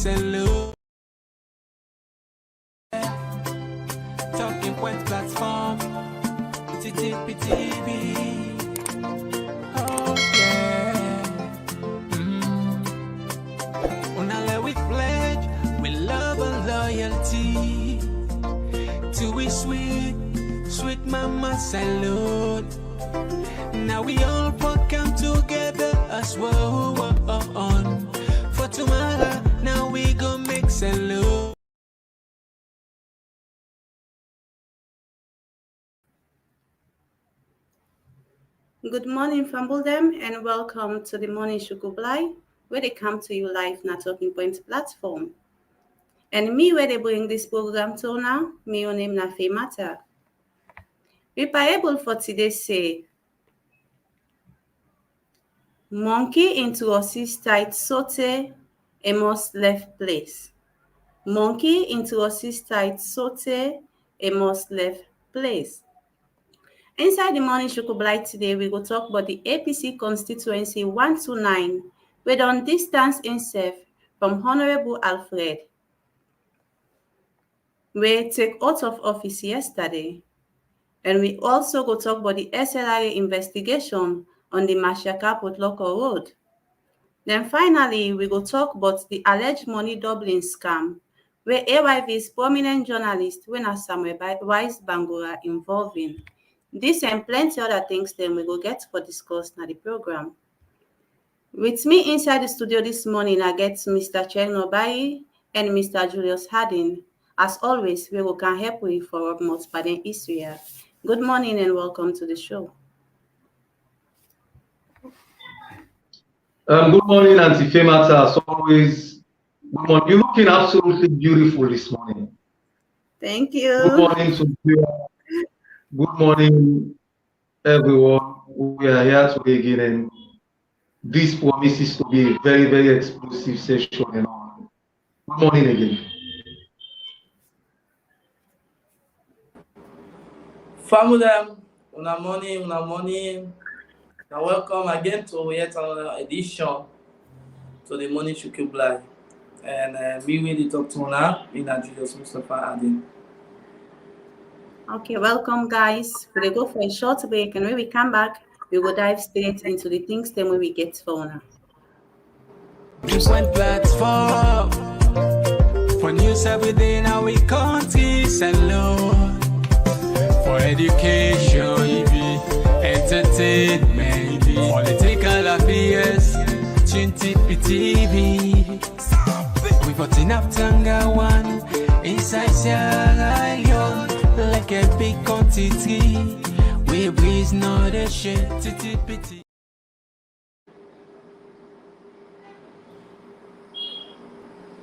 mix and look. Talking point platform, TTPTV. Oh yeah. Unale we pledge with love and loyalty to we sweet mama salute. Now we all come together as one for tomorrow. Now we go make salute. Good morning, Fambledem, and welcome to the Morning Shukublai, where they come to you live na Talking Points platform. And me, where they bring this program to now, me your name na Femata. We parable for today say, monkey into Osis tight sote, a must left place. Monkey into Osis tight sote, a must left place. Inside the Morning Shukublai today, we will talk about the Apc Constituency 129, where on distance himself from Honorable Alfred, we take out of office yesterday. And we also go talk about the SLRA investigation on the Mashaka Potloko Road. Then finally, we go talk about the alleged money doubling scam, where AYV's prominent journalist, Wena Samuel Wise Bangura, involving. This and plenty other things then we go get for discuss na the program. With me inside the studio this morning, I get Mr. Chernobai and Mr. Julius Harding. As always, we can help you for most Baden Israel. Good morning and welcome to the show. Good morning, Auntie Femata. As always, good morning. You're looking absolutely beautiful this morning. Thank you. Good morning to you. Good morning, everyone. We are here today again, and this promises to be a very, very explosive session. And all. Good morning again. Family, una morning. And welcome again to yet another edition to the Morning Shukublai. And me with the talk to now, in Julius Mustafa Adin. Okay, welcome guys. We'll go for a short break, and when we come back, we will dive straight into the things then when we get for now. One platform for news every day. Now we country alone for education, entertainment, political affairs, TTPTV. We got enough Tanga one inside Sierra Leone. Like a big quantity, we breeze not a shit. TTPT.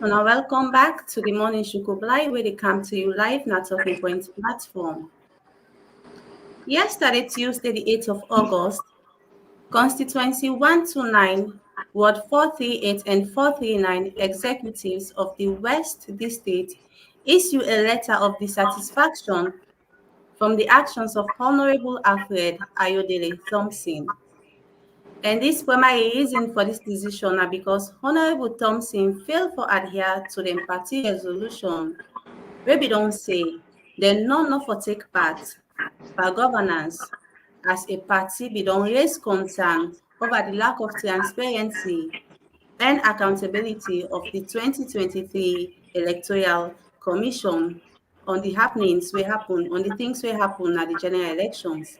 Now welcome back to the Morning Shukublai, where they come to you live na Talking Points platform. Yesterday, Tuesday, the 8th of August, Constituency 129, Ward 438 and 439 executives of the West District issue a letter of dissatisfaction from the actions of Honorable Alfred Ayodele Thompson. And this primary reason for this decision are because Honorable Thompson failed to adhere to the party resolution, where we don't say they not for take part by governance as a party we don't raise concern over the lack of transparency and accountability of the 2023 Electoral Commission on the happenings we happen, on the things we happen at the general elections.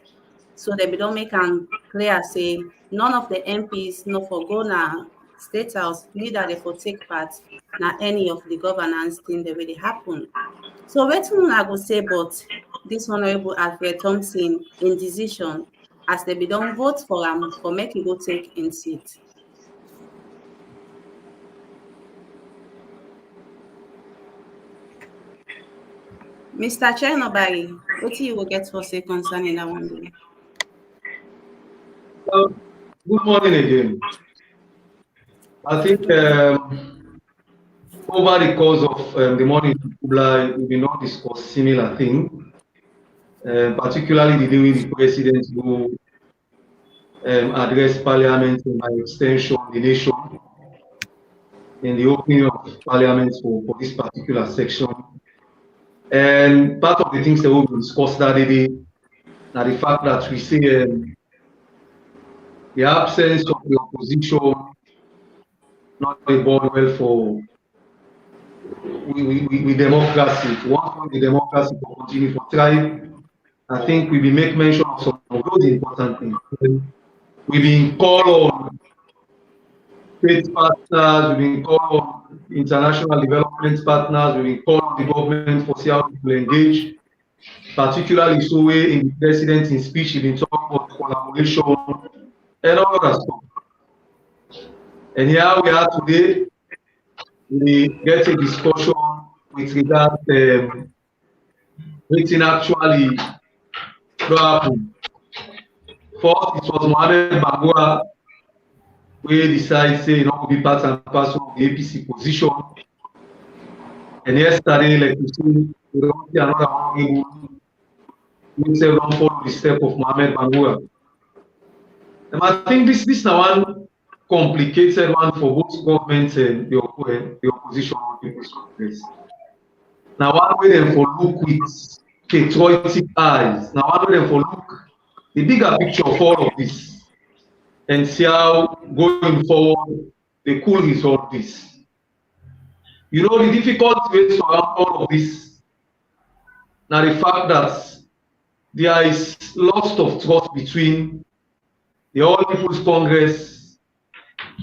So they don't make them clear, say, none of the MPs, no for go na State House, neither they for take part na any of the governance thing that really happen. So what I go say about this Honorable Alfred Thompson in decision as they don't vote for him for make him go take in seat. Mr. Chernobyl, what you will get for say concerning that one day? Good morning again. I think over the course of the morning, we will not discuss similar thing, particularly during the president who addressed Parliament and by extension the nation in the opening of Parliament for this particular section. And part of the things that we will discuss that day are the fact that we see the absence of the opposition not a bode well for we democracy. We want the democracy to continue to thrive. I think we will make mention of some of those important things. We've been called on state partners, we've been called on international development partners, we've been called on the government for see how people engage, particularly so way in the president's speech, he's been talking about collaboration and all that stuff. And here we are today, we get a discussion with regard to waiting actually happened. First, it was Mohamed Bangura where decided say not be part and parcel of the APC position. And yesterday, like you see, we don't see another one who say don't follow the step of Mohamed Bangura. And I think this now one complicated one for both government and the opposition on People's Congress. Now one way them for look with patriotic eyes. Now one way them for look the bigger picture of all of this and see how going forward they could resolve this. You know the difficult ways around all of this. Now the fact that there is lots of trust between the All People's Congress,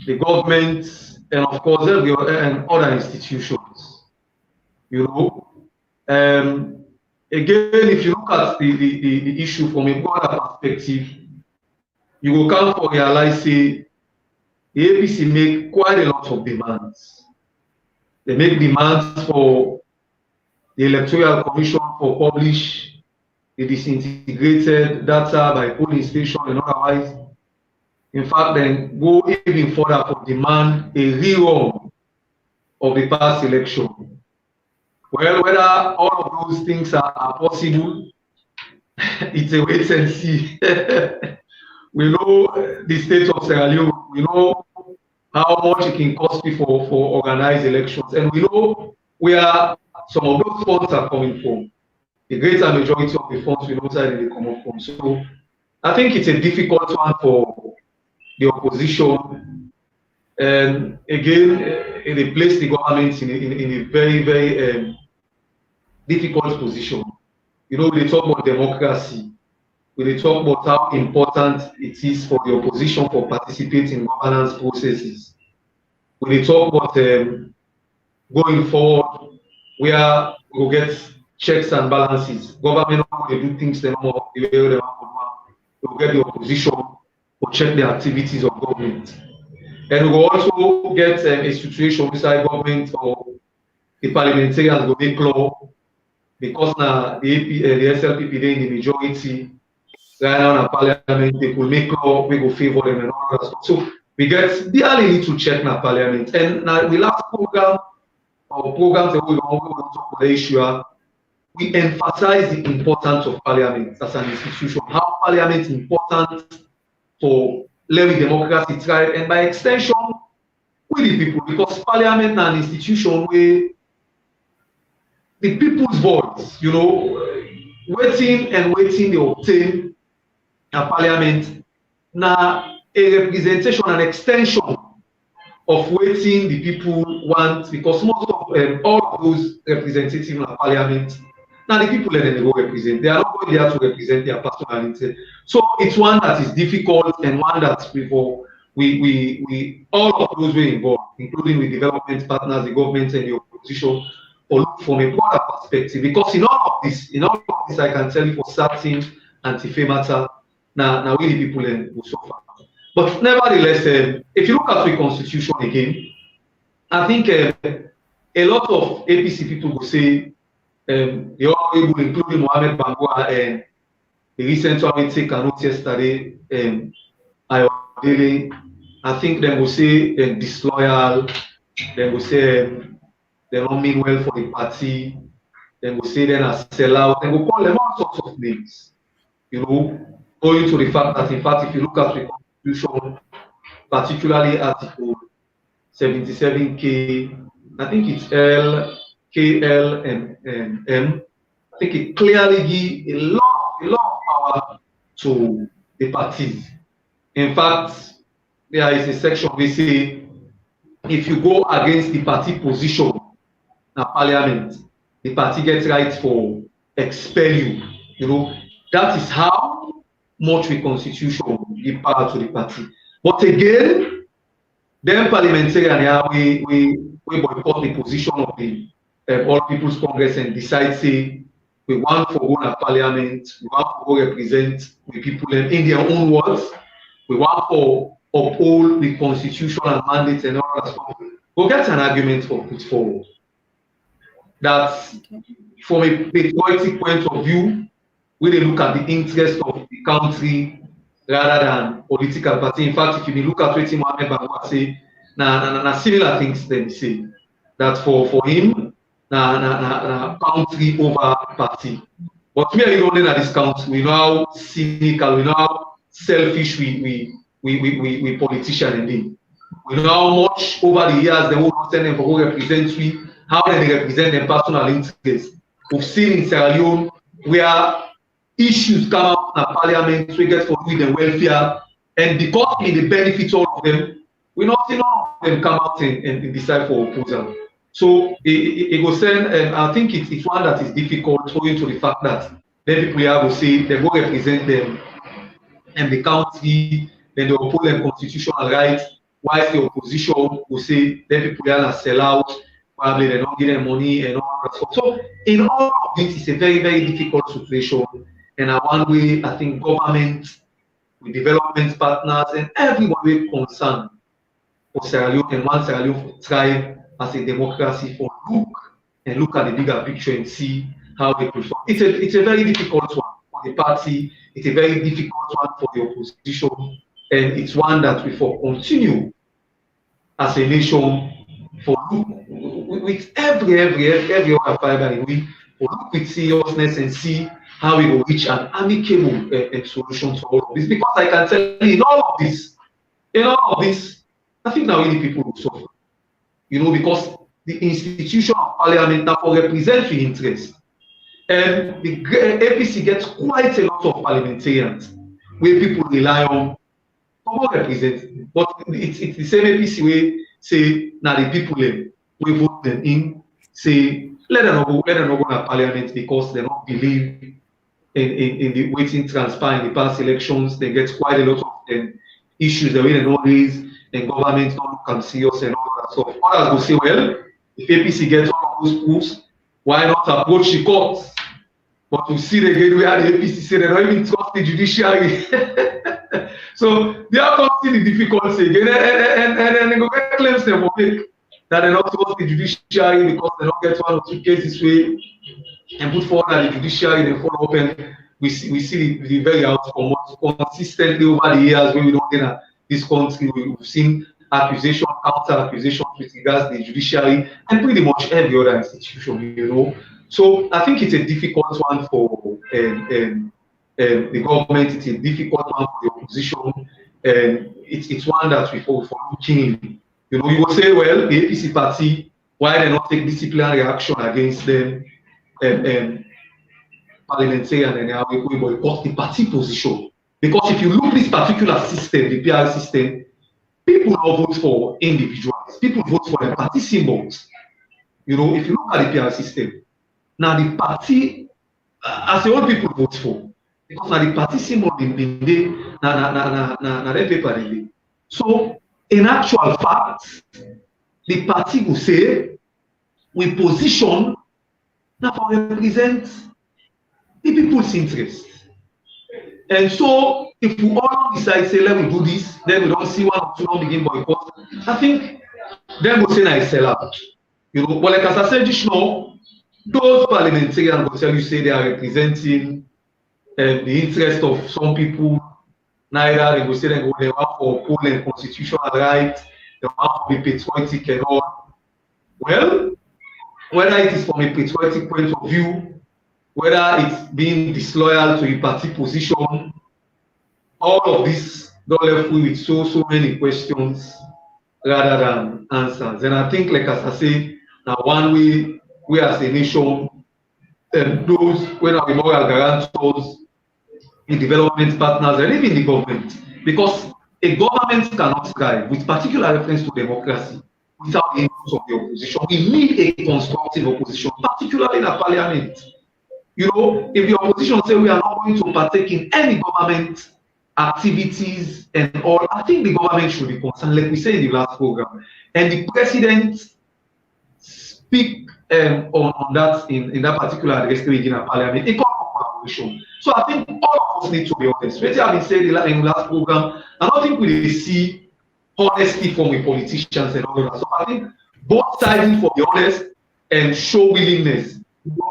the government, and of course and other institutions. You know, again, if you look at the issue from a broader perspective, you will come to realize say the APC make quite a lot of demands. They make demands for the Electoral Commission for publish the disintegrated data by polling station and otherwise. In fact, then go even further for demand a rerun of the past election. Well, whether all of those things are possible, it's a wait and see. We know the state of Sierra Leone, we know how much it can cost people for organized elections, and we know where some of those funds are coming from. The greater majority of the funds we know where they come from. So I think it's a difficult one for the opposition, and again, they place the government in a very, very difficult position. You know, we talk about democracy, we talk about how important it is for the opposition for participating in governance processes. We talk about going forward, where we will get checks and balances. Government will do things they know the way they want. We will get the opposition to check the activities of government. And we will also get a situation inside government or the parliamentarians will make law because now the SLPP they in the majority right now in parliament they could make law we go favor them and all that stuff. So we get barely need to check na parliament. And now the last program or programs that we don't talk about the issue, we emphasize the importance of parliament as an institution, how parliament is important for letting democracy thrive, and by extension, with the people, because parliament is an institution where the people's voice, you know, waiting they obtain a parliament, now a representation, an extension of waiting the people want, because most of all of those representatives in parliament, now the people let them go represent. They are not going there to represent their personal interest. So it's one that is difficult and one that people we all of those were involved, including with development partners, the government and the opposition, or look from a broader perspective. Because in all of this, I can tell you for certain anti-fame matter, now we the people will suffer. But nevertheless, if you look at the constitution again, I think a lot of APC people will say they are able, including Mohamed Bangura and the recent one we take a note yesterday, I think they will say disloyal, they will say they don't mean well for the party, they will say they're a sellout, they will call them all sorts of names. You know, going to the fact that in fact if you look at the constitution, particularly Article 77K. I think it's L, KL, and M. I think it clearly gives a lot of power to the parties. In fact, there is a section we say if you go against the party position in parliament, the party gets right for expel you. You know, that is how much the constitution give power to the party. But again, then parliamentarian we boycott the position of the All People's Congress and decide say we want for go to parliament, we want to go represent the people in their own words, we want for uphold the constitution and mandates and all that stuff. We'll get an argument for put forward. That from a patriotic point of view, we they look at the interest of the country rather than political party. In fact, if you look at what Mohamed Bangwa say, na similar things then say that for him, na country over party. But we are only at this country. We know how cynical, we know how selfish we politicians indeed. We know how much over the years they will send them for who represent we, how they represent their personal interests. We've seen in Sierra Leone where issues come out in parliament, we get for with the welfare, and because we the benefits all of them, we not see none of them come out and decide for opposal. So it goes send, and I think it's one that is difficult owing to the fact that then people here will say they will represent them and the country, then they oppose them constitutional rights, whilst the opposition will say then people here are sell out, probably they don't give them money and all that stuff. So in all of this, it's a very, very difficult situation. And one way, I think government, with development partners, and everyone concerned for Sierra Leone and one Sierra Leone thrive as a democracy for look at the bigger picture and see how they perform. It's a very difficult one for the party. It's a very difficult one for the opposition, and it's one that we for continue as a nation for look with every other fiber we for look with seriousness and see how we will reach an amicable solution to all of this. Because I can tell you, in all of this, I think now really people will suffer. You know, because the institution of parliament now represents the interest. And the APC gets quite a lot of parliamentarians where people rely on for represent. But it's the same APC way say now the people we vote them in, say let them not go to parliament because they don't believe in the waiting transpire in the past elections. They get quite a lot of issues the way they know these, and government don't come serious and all that stuff. Others will say, well, if APC gets all of those proofs, why not approach the courts? But we see again where the APC say they don't even trust the judiciary. So they are constantly the difficulty again, and then they go get claims they will make that they don't trust the judiciary because they don't get one or two cases where and put forward that the judiciary they follow up, and we see the very outcome consistently over the years when we don't get this country. We've seen accusation, counter accusations with regards to the judiciary and pretty much every other institution, you know. So I think it's a difficult one for the government. It's a difficult one for the opposition, and it's one that we for looking. You know, you will say, well, the APC party, why they not take disciplinary action against them? Parliamentarian and how we boycott the party position, because if you look this particular system, the PR system, people don't vote for individuals, people vote for the party symbols. You know, if you look at the PR system, now the party as the old people vote for, because now the party symbol in the paper in the. So in actual fact, the party will say we position now for represent the people's interest. And so if we all decide, say, let me do this, then we don't see one or two not begin boycott, I think then we'll say I sell out. You know, but like as I said just now, those parliamentarians will tell you say they are representing the interest of some people, neither they will say they want for Poland constitutional rights, they want to be patriotic and all. Well, whether it is from a patriotic point of view, whether it's being disloyal to a party position, all of this got left with so many questions rather than answers. And I think, like as I say, now one way we as a nation, those when are the moral guarantors, the development partners, and even the government, because a government cannot thrive, with particular reference to democracy, without the input of the opposition. We need a constructive opposition, particularly in a parliament. You know, if the opposition say we are not going to partake in any government activities and all, I think the government should be concerned, like we said in the last program. And the president speak on that in that particular address in a parliament, a call for collaboration. So I think all of us need to be honest. What have been said in the last program, I don't think we see honesty from the politicians and all that. So I think both sides need to be honest and show willingness.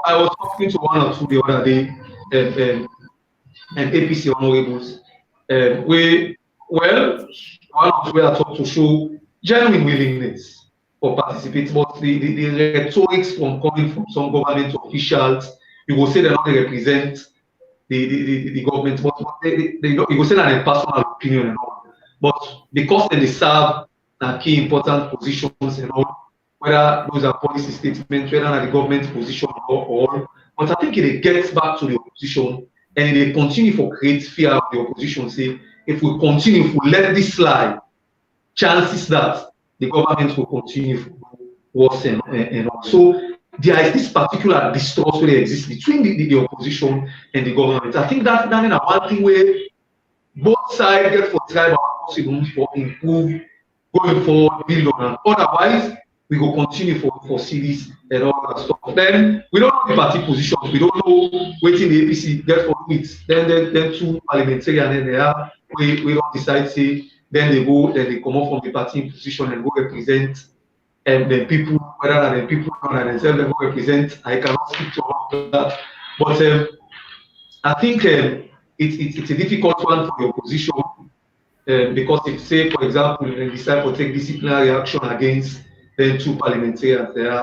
I was talking to one or two the other day, and APC honorables, one or two were taught to show genuine willingness for participate, but the rhetorics from coming from some government officials, you will say they don't represent the government, but you will say that in personal opinion and all. But because they serve key important positions and all, whether those are policy statements, whether are the government position or all. But I think it gets back to the opposition and they continue to create fear of the opposition. Say, if we continue, if we let this slide, chances that the government will continue to worsen and all. So there is this particular distrust that exists between the opposition and the government. I think that's one thing where both sides get for try possible for improve going forward, build on. Otherwise, we will continue for cities and all that stuff. Then we don't know the party positions. We don't know waiting the APC get for it. Then two parliamentarians and they are we don't decide say then they come up from the party position and go represent the people, whether the people or themselves they go represent. I cannot speak to all of that. But I think it's a difficult one for the opposition because if say for example they decide to take disciplinary action against then two parliamentarians there.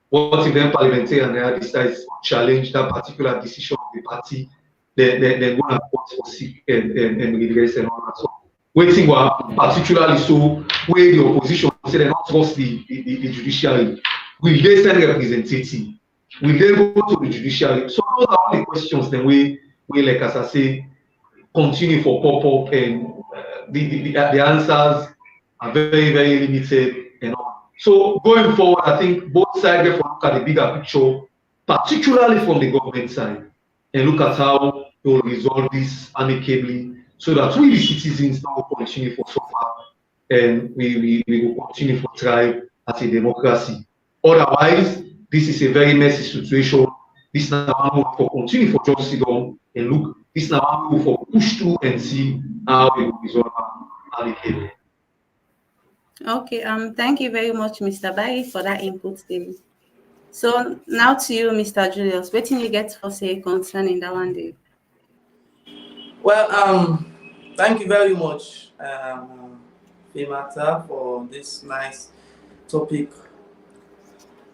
What if then parliamentarian there decides to challenge that particular decision of the party? They're going to court for seek and redress and all that. So waiting will happen, particularly so where the opposition say they don't trust the judiciary. Will they send representative? Will they go to the judiciary? So those are all the questions then we like as I say continue for pop up and the answers are very, very limited and all. So going forward, I think both sides have to look at the bigger picture, particularly from the government side, and look at how they will resolve this amicably so that we the citizens now will continue for suffer and we will continue to thrive as a democracy. Otherwise, this is a very messy situation. This now one for continue for just sit down and look. This now one for push through and see how we will resolve amicably. Okay, thank you very much, Mr. Barry, for that input, David. So now to you, Mr. Julius. What do you get for say concerning that one day? Well, thank you very much, Femata, for this nice topic.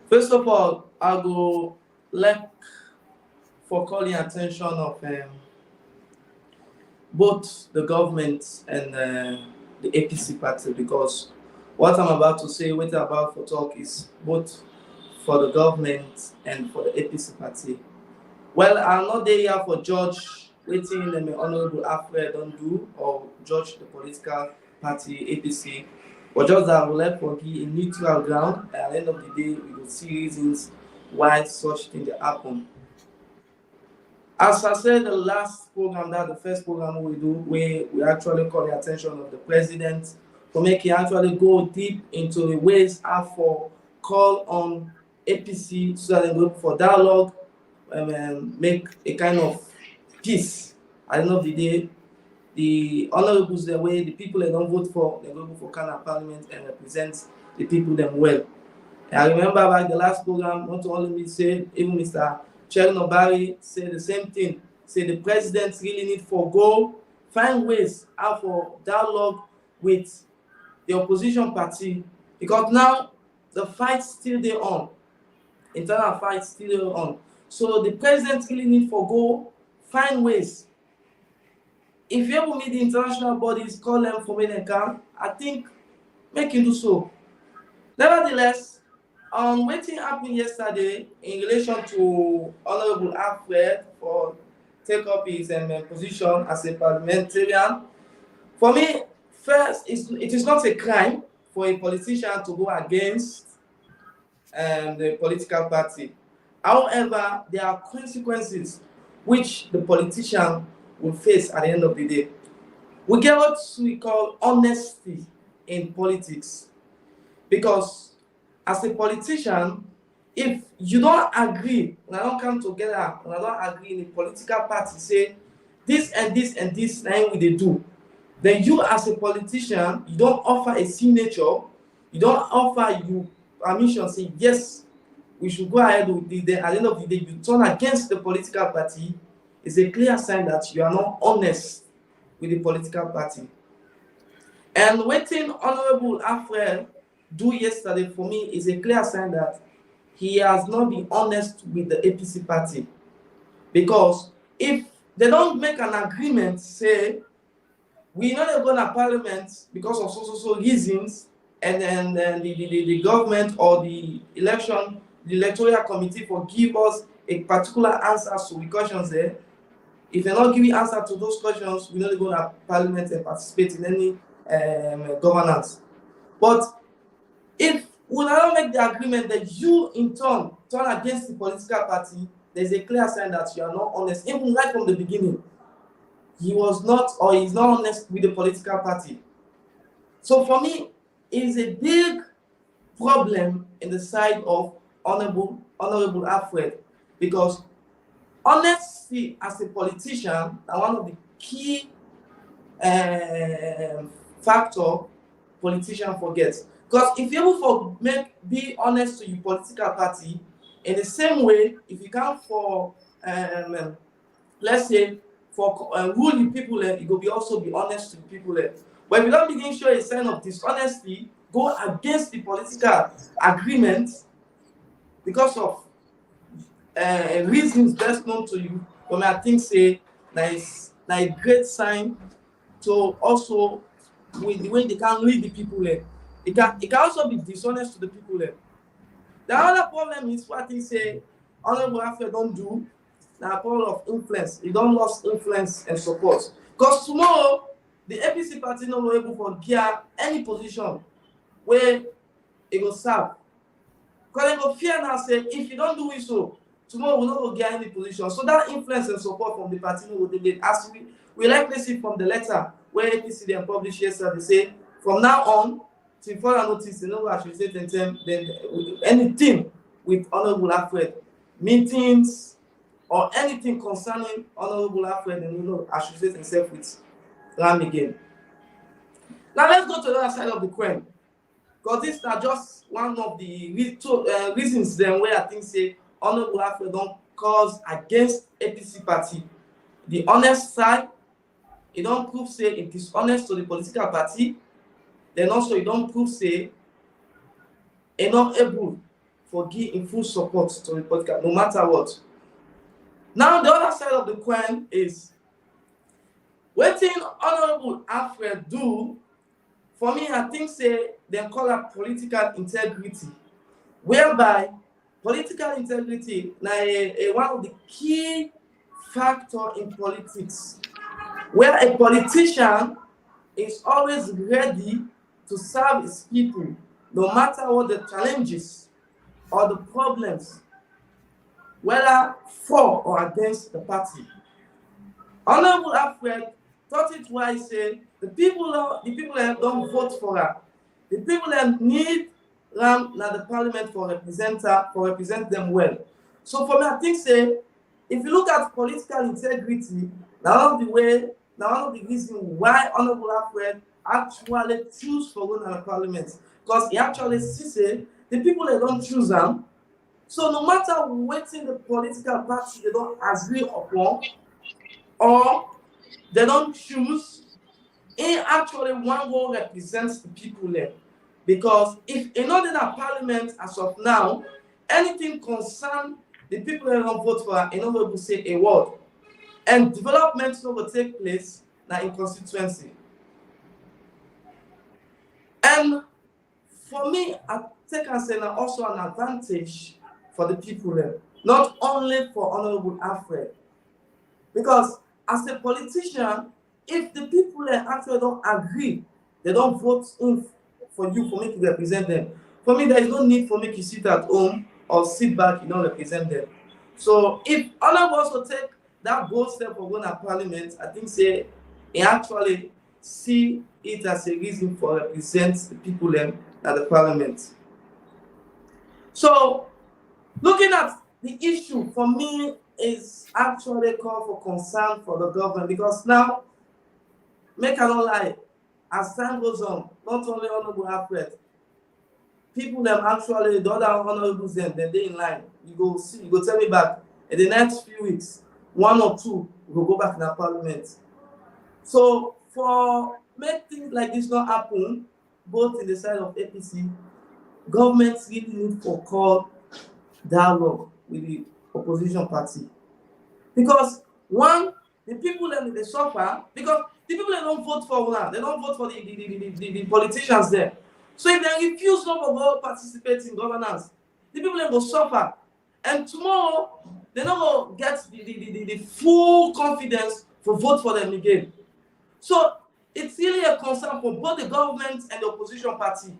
First of all, I'll go for calling attention of both the government and the APC party, because what I'm about to say, what I'm about to talk is both for the government and for the APC party. Well, I'm not there here for judge waiting the Honorable Alfred don't do or judge the political party APC, but just that I would like to give a neutral ground. At the end of the day, we will see reasons why such things happen. As I said, the last program, that the first program we do, where we actually call the attention of the president to make it actually go deep into the ways how for call on APC so that they go for dialogue and make a kind of peace. At the end of the day, the honorables, the way the people they don't vote for, they go for Ghana Parliament and represent the people them well. And I remember back the last program, not only me say, even Mr. Cherno Barry said the same thing. Say the president really need for go find ways how for dialogue with the opposition party, because now the fight still there on. Internal fight still there on. So the president really need for go find ways. If you ever meet the international bodies, call them for me and come. I think make you do so. Nevertheless, on wetin happened yesterday in relation to Honorable Alfred for take up his position as a parliamentarian, for me, first, it is not a crime for a politician to go against the political party. However, there are consequences which the politician will face at the end of the day. We get what we call honesty in politics. Because as a politician, if you don't agree, when I don't come together, when I don't agree in a political party, say this and this and this, now we they do, then you as a politician, you don't offer a signature, you don't offer you permission, say yes, we should go ahead with this. Then at the end of the day, you turn against the political party, it's a clear sign that you are not honest with the political party. And waiting Honorable Alfred do yesterday for me is a clear sign that he has not been honest with the APC party. Because if they don't make an agreement, say, we're not going to parliament because of so reasons, and then the government or the electoral committee forgive us a particular answer to the questions there. If they're not giving answer to those questions, we're not going to parliament and participate in any governance. But if we don't make the agreement that you in turn against the political party, there's a clear sign that you are not honest. Even right from the beginning, he was not, or he's not honest with the political party. So for me, it is a big problem in the side of Honorable Alfred, because honesty as a politician are one of the key factor politician forgets. Because if you're able to be honest to your political party, in the same way, if you can't for let's say for rule the people, you go also be honest to the people. But if you don't begin show a sign of dishonesty, go against the political agreement because of reasons best known to you, but I think say that is a great sign to also with the way they can lead the people. It can also be dishonest to the people. The other problem is what they say Honorable Alfred don't do. Now, problem of influence. You don't lose influence and support. Because tomorrow, the APC party not will able to get any position where it will serve. Because they go fear now say, if you don't do it so, tomorrow we not will get any position. So that influence and support from the party will be as we likely see from the letter where APC then published yesterday, they say from now on, till further notice, they know what I should say then anything with Honorable Alfred, meetings or anything concerning Honorable Alfred, and I should say himself with Ram again. Now let's go to the other side of the coin. Because these are just one of the reasons then where I think say Honorable Alfred don't cause against APC party. The honest side, it don't prove say it is honest to the political party. Then also it don't prove say it not able for give in full support to the political, no matter what. Now the other side of the coin is what thing Honorable Alfred do. For me, I think say they call it political integrity, whereby political integrity now one of the key factor in politics, where a politician is always ready to serve his people, no matter what the challenges or the problems, whether for or against the party. Honorable Alfred thought it wise, say the people don't vote for her. The people that need Ram na the parliament for represent them well. So for me, I think say if you look at political integrity, now one of the reasons why Honorable Alfred actually choose for going to the parliament, because he actually sees say the people that don't choose them. So no matter what in the political party they don't agree upon or they don't choose, he actually one will represents the people there. Because if in order parliament as of now, anything concern the people that don't vote for, in order to say a word, and development will take place now in constituency. And for me, I take and say now also an advantage for the people there, not only for Honorable Alfred. Because as a politician, if the people there actually don't agree, they don't vote in for you for me to represent them. For me, there is no need for me to sit at home or sit back, you don't represent them. So if Honorable also take that bold step of going to parliament, I think say he actually see it as a reason for represent the people at the parliament. So looking at the issue for me is actually a call for concern for the government, because now, make I not lie, as time goes on, not only Honorable Alfred, people them actually the other honorables them they in line. You go see, you go tell me back in the next few weeks, one or two will go back in the parliament. So for make things like this not happen, both in the side of APC, government really need for call dialogue with the opposition party. Because one, the people that they suffer, because the people that don't vote for one, they don't vote for the politicians there. So if they refuse not to go participate in governance, the people that will suffer. And tomorrow, they're not going to get the full confidence to vote for them again. So it's really a concern for both the government and the opposition party.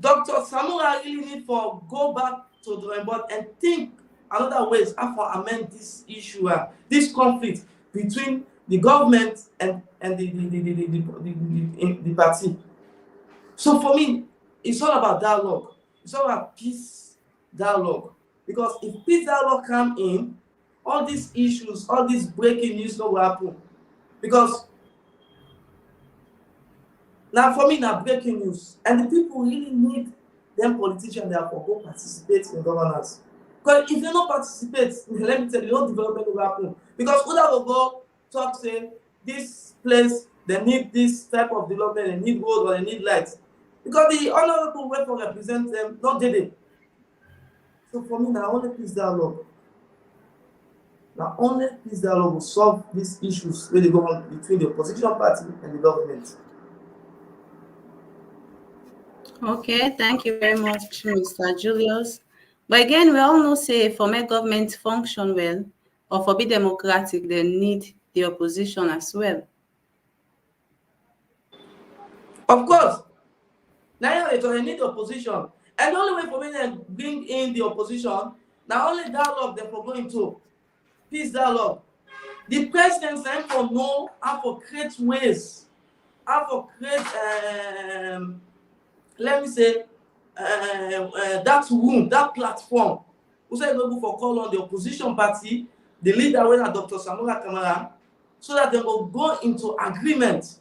Dr. Samura really need to go back to the drawing board and think another ways how to amend this issue, this conflict between the government and the party. So for me, it's all about dialogue. It's all about peace dialogue. Because if peace dialogue come in, all these issues, all these breaking news not will happen. Because now for me, now breaking news, and the people really need them politicians therefore go participate in governance. Because if they don't participate, let me tell you, no development will happen. Because Uda will go talk, say, this place, they need this type of development, they need road or they need lights. Because the honorable way to represent them, not did it. So for me, now only peace dialogue. Now only peace dialogue will solve these issues really go on between the opposition party and the government. Okay, thank you very much, Mr. Julius. But again, we all know say for make government function well or for be democratic, they need the opposition as well. Of course. Now they need the opposition. And the only way for me to bring in the opposition, now only dialogue they for going to. Peace dialogue. The president time for know how to create ways, how to create let me say that room, that platform. We say go for call on the opposition party, the leader when Dr. Samura Kamara, so that they will go into agreement.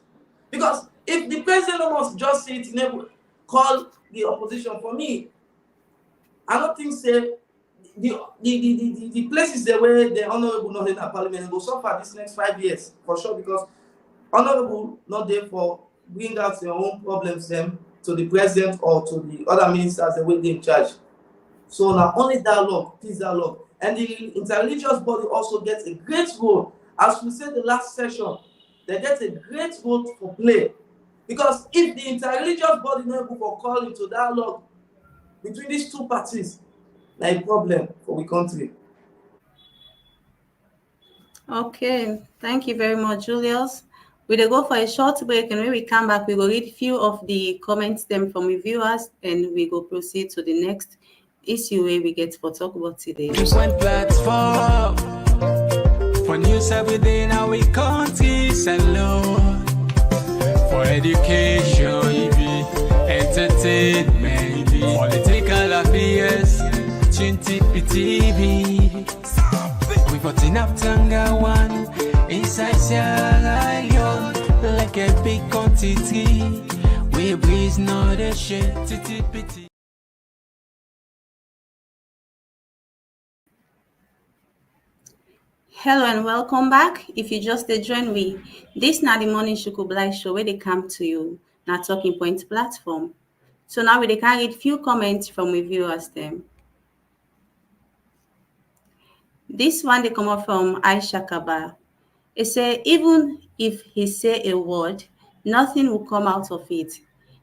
Because if the president almost just say it, never call the opposition, for me, I don't think say the places the way the honorable not in the parliament will suffer this next 5 years for sure, because honorable not there for bring out their own problems them to the president or to the other ministers the way they in charge. So now only dialogue, peace dialogue, and the interreligious body also gets a great role. As we said the last session, they get a great role for play, because if the interreligious body not able for call into dialogue between these two parties, like problem for the country. Okay, thank you very much, Julius. We'll go for a short break, and when we come back, we will read a few of the comments them from reviewers, and we go proceed to the next issue where we get for talk about today. Just one platform for news within our countries alone. For education, entertainment, political affairs, TV. We got enough Tanga one inside Sierra Leone, like a big quantity. We breeze not a shit, pity. Hello and welcome back. If you just join me, this na the morning Shukublai show where they come to you, na Talking Point platform. So now we can read few comments from reviewers them. This one they come up from Aisha Kaba. It say even if he say a word, nothing will come out of it.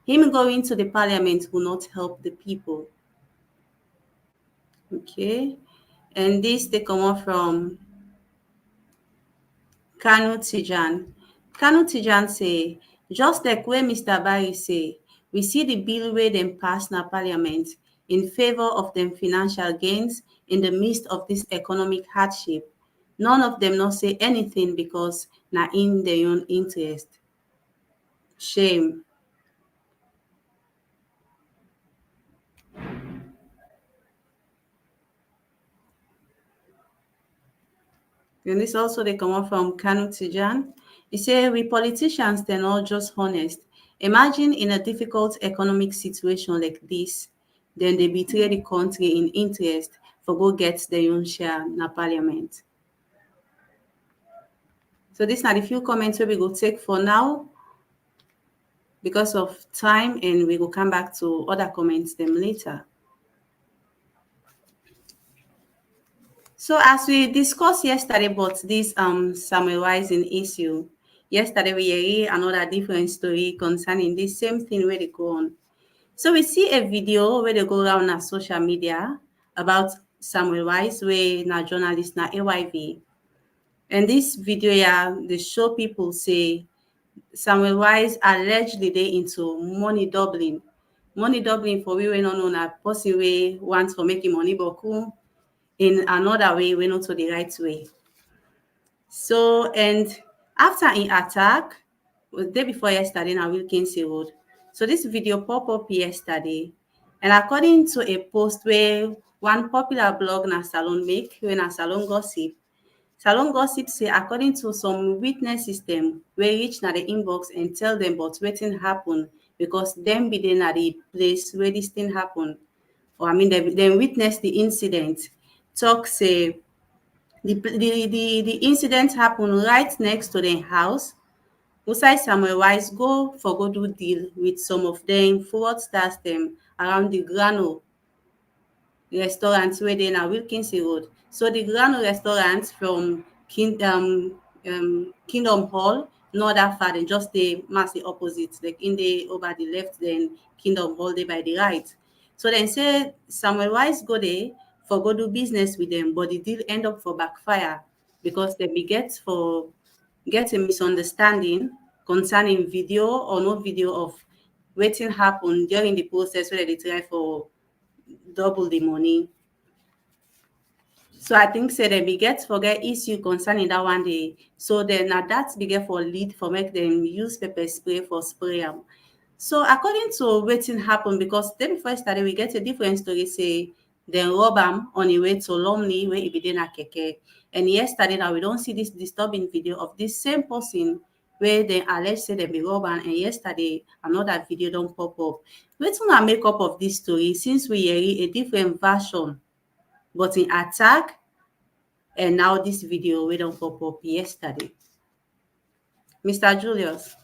Him going to the parliament will not help the people. Okay, and this they come out from Kanu Tijan. Kanu Tijan say, just like where Mr. Barry say, we see the bill where them pass na parliament in favor of them financial gains in the midst of this economic hardship. None of them not say anything because na in their own interest. Shame. And this also they come up from Kanu Tijan. He say we politicians they're not just honest. Imagine in a difficult economic situation like this, then they betray the country in interest for go get their own share na parliament. So these are the few comments we go take for now because of time, and we will come back to other comments them later. So as we discussed yesterday about this summarizing issue, yesterday we heard another different story concerning this same thing where they go on. So we see a video where they go around on social media about Samuel Wise, where na journalist na AYV. And this video they show people say Samuel Wise allegedly they into money doubling. Money doubling for we don't know na person way wants for making money boku in another way, we not to the right way. So, and after an attack, the day before yesterday, in Wilkinson Road. So this video pop up yesterday, and according to a post where one popular blog na salon make, when a salon gossip say according to some witness system, where reach na the inbox and tell them about wetin happen because them be there na the place where this thing happen, or I mean they witness the incident. Talk say the incident happened right next to their house. Usai Samuel Wise go do deal with some of them forward stars them around the Grano restaurant where they na Wilkinson Road. So the Grano restaurant from Kingdom Hall, not that far, then just the massive opposite, like in the over the left, then Kingdom Hall they by the right. So then say Samuel Wise go there for go do business with them, but the deal end up for backfire because they be get a misunderstanding concerning video or no video of wetin happen during the process where they try for double the money. So I think say they be get forget issue concerning that one day. So then now that be get for lead for make them use pepper spray for spray am. So according to wetin happen, because day before yesterday we get a different story say then rob am on the way to Lumley where he be dey na keke. And yesterday now we don't see this disturbing video of this same person where they allege say they be rob am, and yesterday another video don't pop up. Wetin una make up of this story since we hear a different version but in attack, and now this video we don't pop up yesterday. Mr. Julius.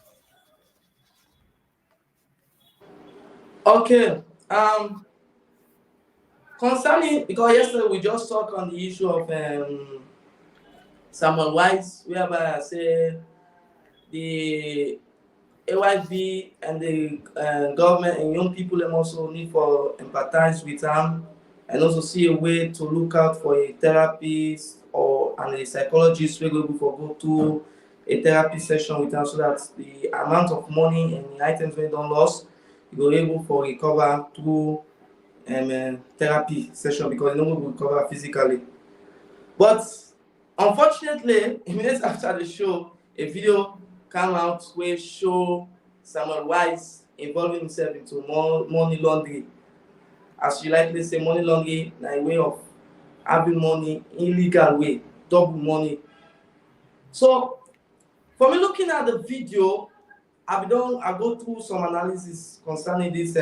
Okay. Concerning, because yesterday we just talked on the issue of Samuel Wise, whereby I say the AYV and the government and young people them also need for empathize with them and also see a way to look out for a therapist or a psychologist who go go to a therapy session with them so that the amount of money and the items they don't lost, you go able for recover through therapy session because you don't recover physically. But unfortunately, immediately after the show, a video came out where show Samuel Wise involving himself into money laundering. As you likely say, money laundering is a way of having money illegal way, double money. So for me looking at the video, I go through some analysis concerning this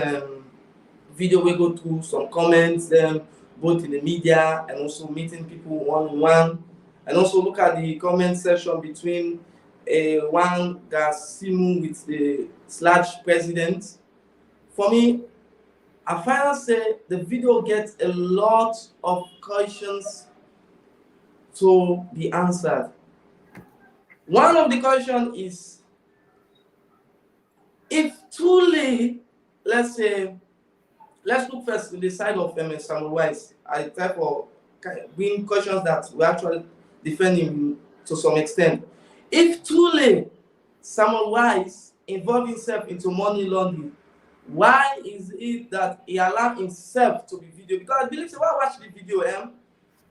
video. We go through some comments, both in the media and also meeting people one-on-one, and also look at the comment section between one Gasimu with the / president. For me, I finally say the video gets a lot of questions to be answered. One of the questions is, if truly let's say, let's look first in the side of Samuel Wise. I try for being questions that we actually defend him to some extent. If truly Samuel Wise involved himself into money laundering, why is it that he allowed himself to be videoed? Because I believe when I watch the video,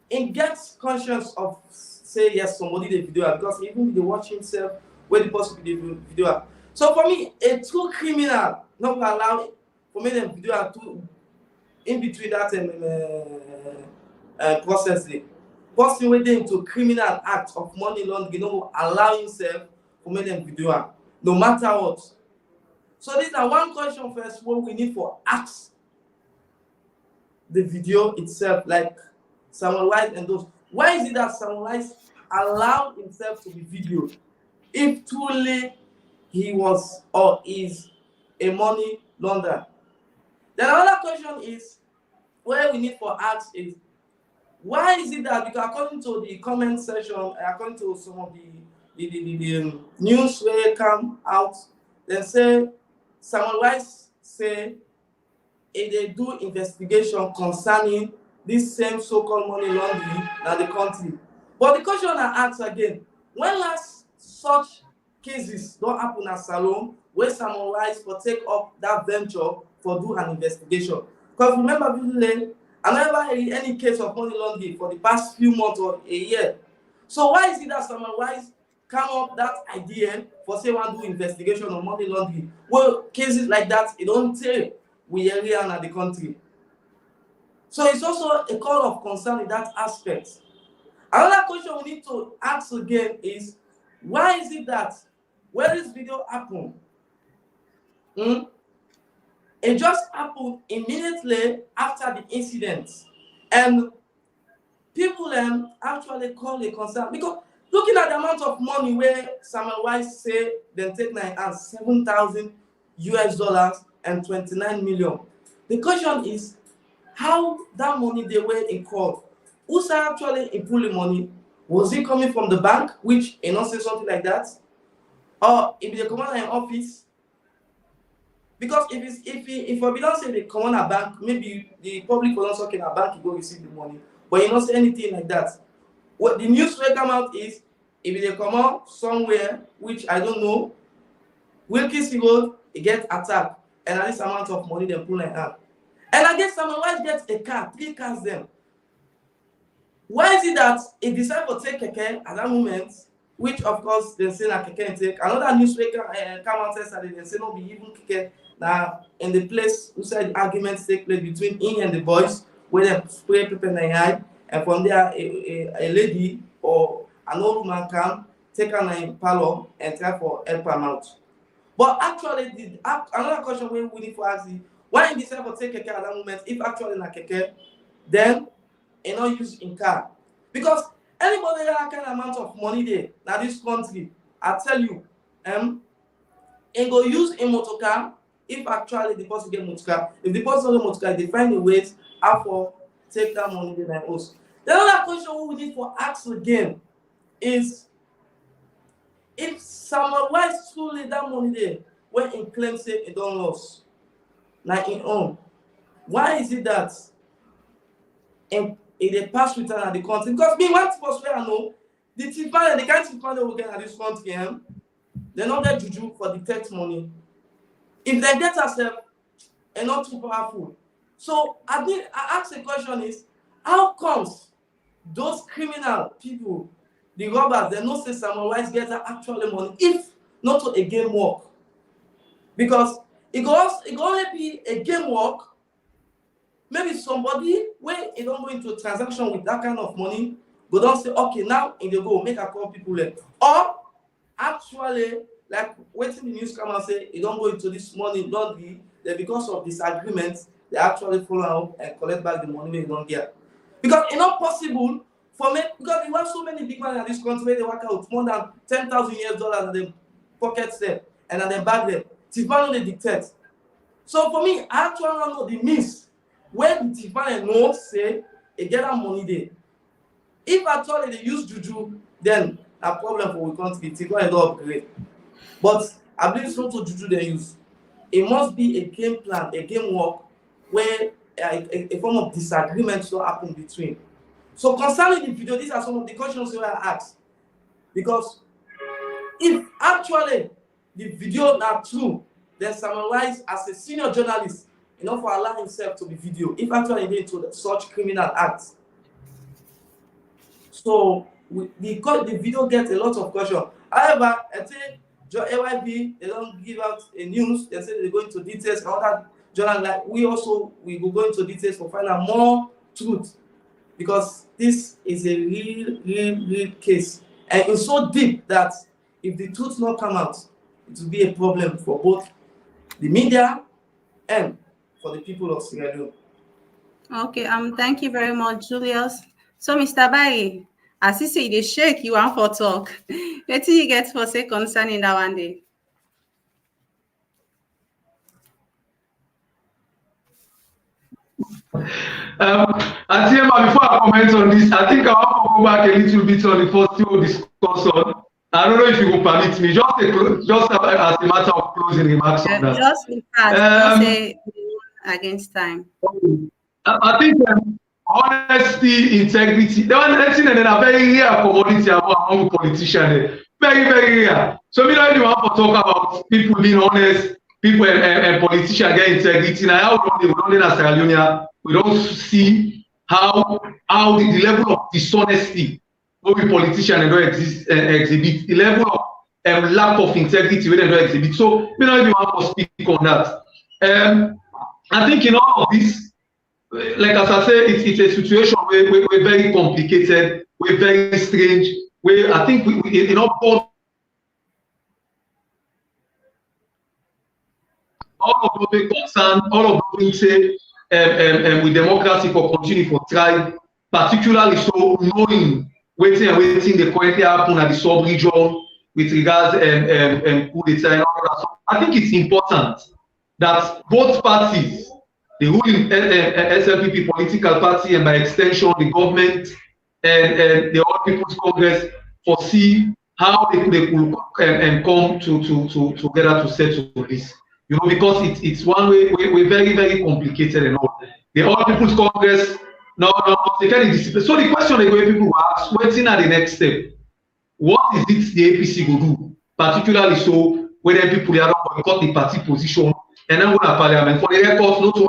he gets conscious of say yes, somebody the video, because even if they watch himself where the person the video. So for me, a true criminal not allow for me them video to in between that process. The person waiting into criminal act of money laundering, allow himself to make them video, no matter what. So this is one question first what we need for ask the video itself, like Samuel Wise and those. Why is it that Samuel Wise allowed himself to be videoed if truly he was or is a money launderer? Then another question is where we need for ask is why is it that, because according to the comment section, according to some of the news where come out, they say Samuel Wise say if they do investigation concerning this same so-called money laundering in the country. But the question I ask again, when last such cases don't happen at Salome, where Samuel Wise for take up that venture for do an investigation? Because remember, I never heard any case of money laundering for the past few months or a year. So why is it that Samuel Wise come up that idea for say one do investigation on money laundering? Well, cases like that, it don't take we area in the country. So it's also a call of concern in that aspect. Another question we need to ask again is why is it that when this video happened, it just happened immediately after the incident, and people actually call a concern because looking at the amount of money where Samuel Wise say then take 7,000 US dollars and 29 million. The question is how that money they were incurred. Who's actually pull the money? Was it coming from the bank, which you not say something like that, or if they come out in office? Because if we don't say they come on a bank, maybe the public will not talking a bank to go receive the money, but you not say anything like that. What the news will come out is if they come out somewhere, which I don't know, Wilkins Road, it get attacked, and at this amount of money they pull like that. And I guess Samuel Wise gets a car, 3 cars them. Why is it that he decided to take keke at that moment, which of course they say na keke and take? Another newspaper come out says that they say no be even keke now in the place who said arguments take place between him and the boys, where they spray people in the eye, and from there a lady or an old woman come take her in parlor and try for help her out. But actually, another question we need to ask is why he decided to take keke at that moment if actually na keke, then and not use in car? Because anybody that kind of amount of money there now this country, I tell you, and go use a motor car if actually the person get motor car. If the person get motor car, they find a way how for take that money there and also. The other question we need for ask again is if Samuel Wise truly that money there when in claim say it don't loss, like in own, why is it that and they pass return at the country? Because me one first way I know the thief man, the kind of thief man they will get at this country, they not get juju for the tax money. If they get herself and not too powerful. So I ask the question is how comes those criminal people, the robbers, they not say Samuel Wise gets actually money if not to a game work? Because it only be a game work. Maybe somebody when you don't go into a transaction with that kind of money, go don't say, okay, now in the go, make a call people there. Or actually, like waiting the news come and say, you don't go into this money laundry, that because of disagreement, they actually follow up and collect back the money they don't get. Because it's not possible for me, because we have so many big men in this country where they work out more than 10,000 US dollars in the pockets there and at the bag there. Tifano they dictate. So for me, I actually don't know the means when the Tifano knows say they get that money there. If actually they use juju, then a problem for we country. Tifano don't upgrade. But I believe it's not to juju they use. it must be a game plan, a game work, where a form of disagreement will happen between. So concerning the video, these are some of the questions that I asked. Because if actually the video are true, then Samuel Wise, as a senior journalist, for allowing himself to be video, if actually he did such criminal acts. So because the video gets a lot of questions. However, I think AYB, they don't give out a news. They say they go into details. And other journalists, like we will go into details to find out more truth, because this is a real case, and it's so deep that if the truth not come out, it will be a problem for both the media and for the people of Sierra Leone. Okay, thank you very much, Julius. So, Mr. Bayi, as you say, they shake you want for talk. What do you get for say concerning that one day? Atiema, before I comment on this, I think I want to go back a little bit on the first two discussion. I don't know if you will permit me, just as a matter of closing remarks on that. Just in fact, don't say against time. I think honesty, integrity, they are very rare commodity among politicians. Very, very rare. So we don't even want to talk about people being honest, people and politicians get integrity. Now, how we don't in Sierra Leone, we don't see how the level of dishonesty what we politicians don't exhibit, the level of lack of integrity where they don't exhibit. So we don't even want to speak on that. I think in all of this, like as I said, it's a situation where we're very complicated, we're very strange, where I think we all of those concern, all of those say with democracy for continue for try, particularly so knowing waiting the currently happen at the sub-region with regards coup d'etat and all that. So I think it's important that both parties, the ruling SLPP political party and by extension the government and the All People's Congress foresee how they could come together to settle this. Because it's one way we're very, very complicated and all. The All People's Congress now they can discipline. So the question the way people ask, what's in at the next step? What is it the APC will do? Particularly so whether people are not boycott the party position and then go to parliament. For the records, not to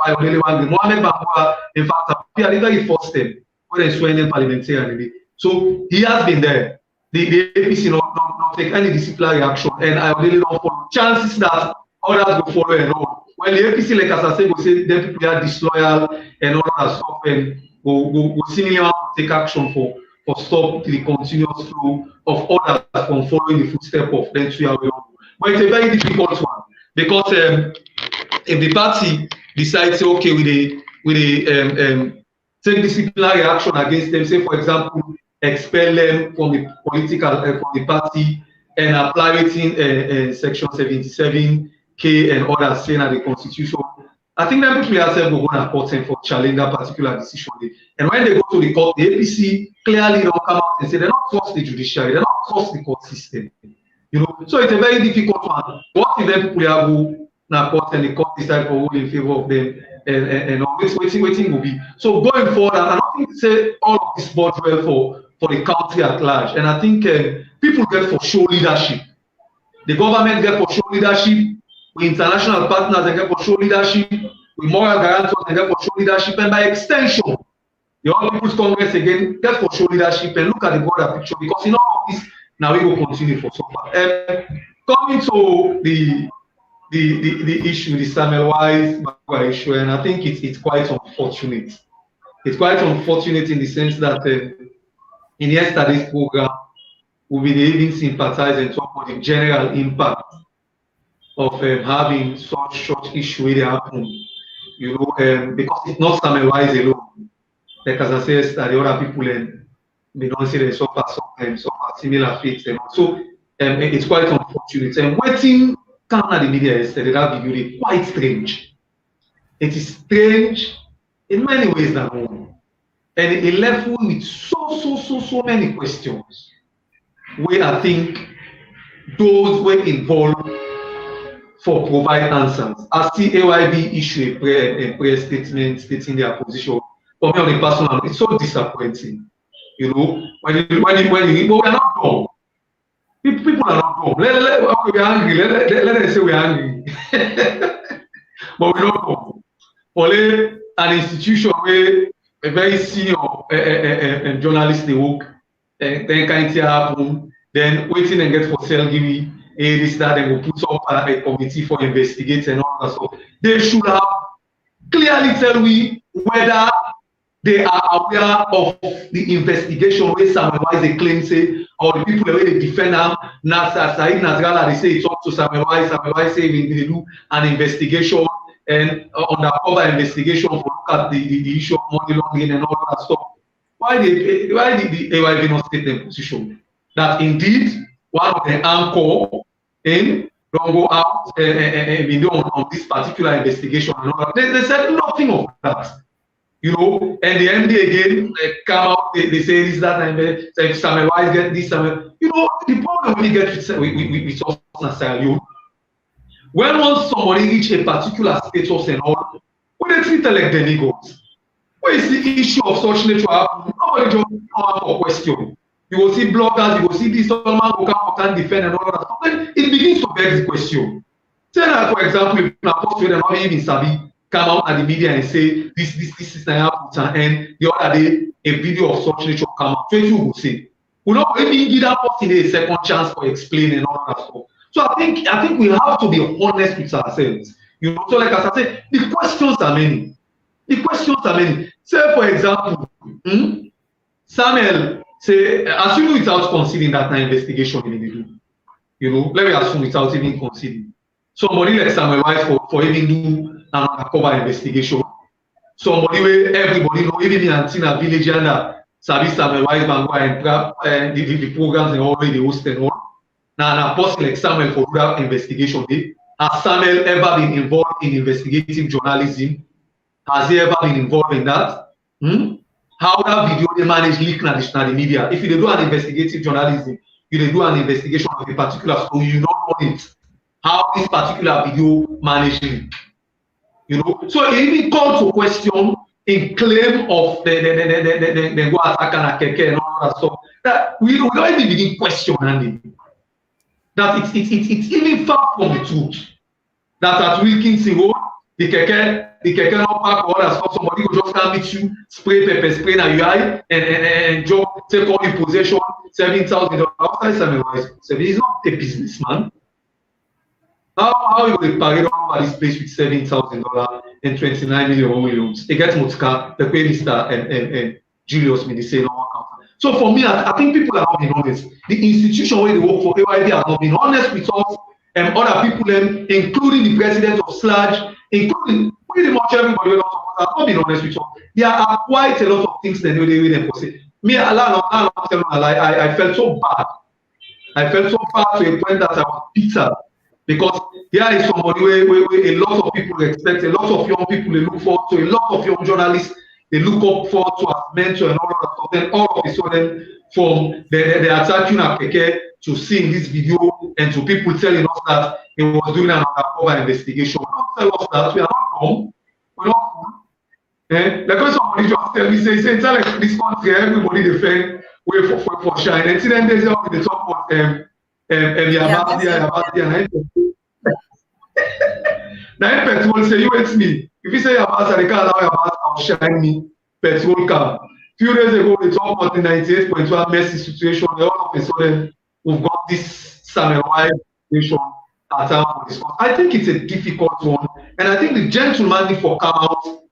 Mohamed Bambua, in fact, appear the very first step when they swear in parliamentary. So he has been there. The APC not take any disciplinary action, and I really don't follow chances that others will follow and all. When the APC, like as I said, will say them people are disloyal and all that stuff, and will seemingly want to take action for stop the continuous flow of others from following the footsteps of them to away. But it's a very difficult one because if the party decides, say, okay, we take disciplinary action against them, say for example, expel them from the political from the party and apply it in section 77K and others saying that the constitution. I think that people themselves will go to court and for challenge that particular decision. And when they go to the court, the APC clearly don't come out and say they don't trust the judiciary, they don't trust the court system. So it's a very difficult one. What if then people are go to court and the court decide for rule in favor of them and always waiting will be. So going forward, I don't think say all of this bodes well for the country at large. And I think people get for show leadership. The government get for show leadership. We international partners and get for show leadership. We moral guarantors and get for show leadership. And by extension, the All People's Congress again get for show leadership and look at the broader picture because in all of this now we will continue for so far. Coming to the issue, the Samuel Wise issue, and I think it's quite unfortunate. It's quite unfortunate in the sense that in yesterday's program, we will even sympathize and talk about the general impact of having such issue really happen, because it's not Samuel Wise alone. Like as I said, the other people they don't say they suffer similar fates and so it's quite unfortunate. And waiting come at the media yesterday, that video is quite strange. It is strange in many ways than one. And it left me with so many questions where I think those were involved for provide answers. I see AYB issue a prayer statement stating their position. For me on a personal note, it's so disappointing. You know, when you but we're not dumb. People are not dumb. Okay, we're angry. Let us say we're angry. But we're not dumb. Only an institution where a very senior journalist they work, then kind of happen, then waiting and get for sale give me this that and will put up a committee for investigating and all that stuff. They should have clearly tell me whether they are aware of the investigation where Samuel Wise they claim say, or the people where they defend them, Said Nasrallah they say talk to Samuel Wise say they do an investigation and undercover investigation for look at the issue of money laundering and all that stuff. Why did the AYB not state their position? That indeed one of the anchor in don't go out on this particular investigation and all that. They said nothing of that. You know, and the MD again come out, they say this, that, and say Samuel Wise get this, Samuel. You know, the problem we get with us, when once somebody reach a particular status and all, when they treat like demigods, when is the issue of such nature happen, nobody just come for question. You will see bloggers, you will see this, man who can defend and all that stuff. Then it begins to beg the question. Say that, for example, if a post with not even Sabi come out at the media and say this is not happening, and the other day a video of such nature come out. So you will say, we not even give that person a second chance for explaining and all that stuff. So I think we have to be honest with ourselves. You know, so like as I said, the questions are many. The questions are many. Say for example, Samuel say, assume without considering that investigation in the do. You know, let me assume without even considering. Somebody like Samuel Wise for even do an undercover investigation. Somebody where everybody know, even in Antina village and Sabi Samuel Wise and the programs and all the host and all. Now, a person like Samuel for that investigation, has Samuel ever been involved in investigative journalism? Has he ever been involved in that? How that video they manage leak na the media? If you do an investigative journalism, you do an investigation of a particular story, you don't know it. How this particular video managed leak. You know, so it even called to question in claim of the go attack and keke and all that stuff. That we don't even begin questioning. That it's even far from the truth. That at Wilkinson Road, the keke not park or that stuff, somebody will just come meet you, spray pepper spray na your eye and job take all the possession, $7,000 outside Samuel Wise. So he's not a businessman. How you will parade all over this place with $7,000 and 29 million loans? They get Mutka, the Mr. and Julius may say no. So for me, I think people are not being honest. The institution where they work for AYD are not being honest with us and other people, including the president of SLAG, including pretty much everybody are not being honest with us. There are quite a lot of things that they really say. Me, I felt so bad. I felt so bad to a point that I was bitter. Because here is somebody where a lot of people expect, a lot of young people they look forward to, a lot of young journalists they look up forward to as mentor and all that stuff. Then all of a sudden, from the attacking Apc to seeing this video and to people telling us that he was doing an undercover investigation. Don't tell us that we are not dumb. We're not dumb. Because somebody just tell me, say, tell like this country, everybody defend way for shine. And then there's the top of now petrol say you hate me. If you say your boss, they can't allow your boss to shine me. Petrol car. Few days ago, we talked about the 98.1 messy situation. All of a sudden, we've got this Samuel Wise situation at our discuss. I think it's a difficult one, and I think the gentleman need to come out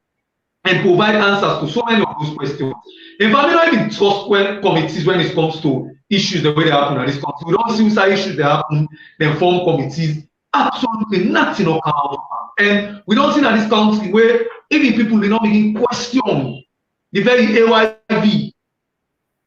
and provide answers to so many of those questions. In fact, we don't even trust committees when it comes to issues the way they happen in this country. We don't see such issues that happen, then form committees. Absolutely nothing will come out of that. And we don't see that this country where even people do not begin question the very AYV.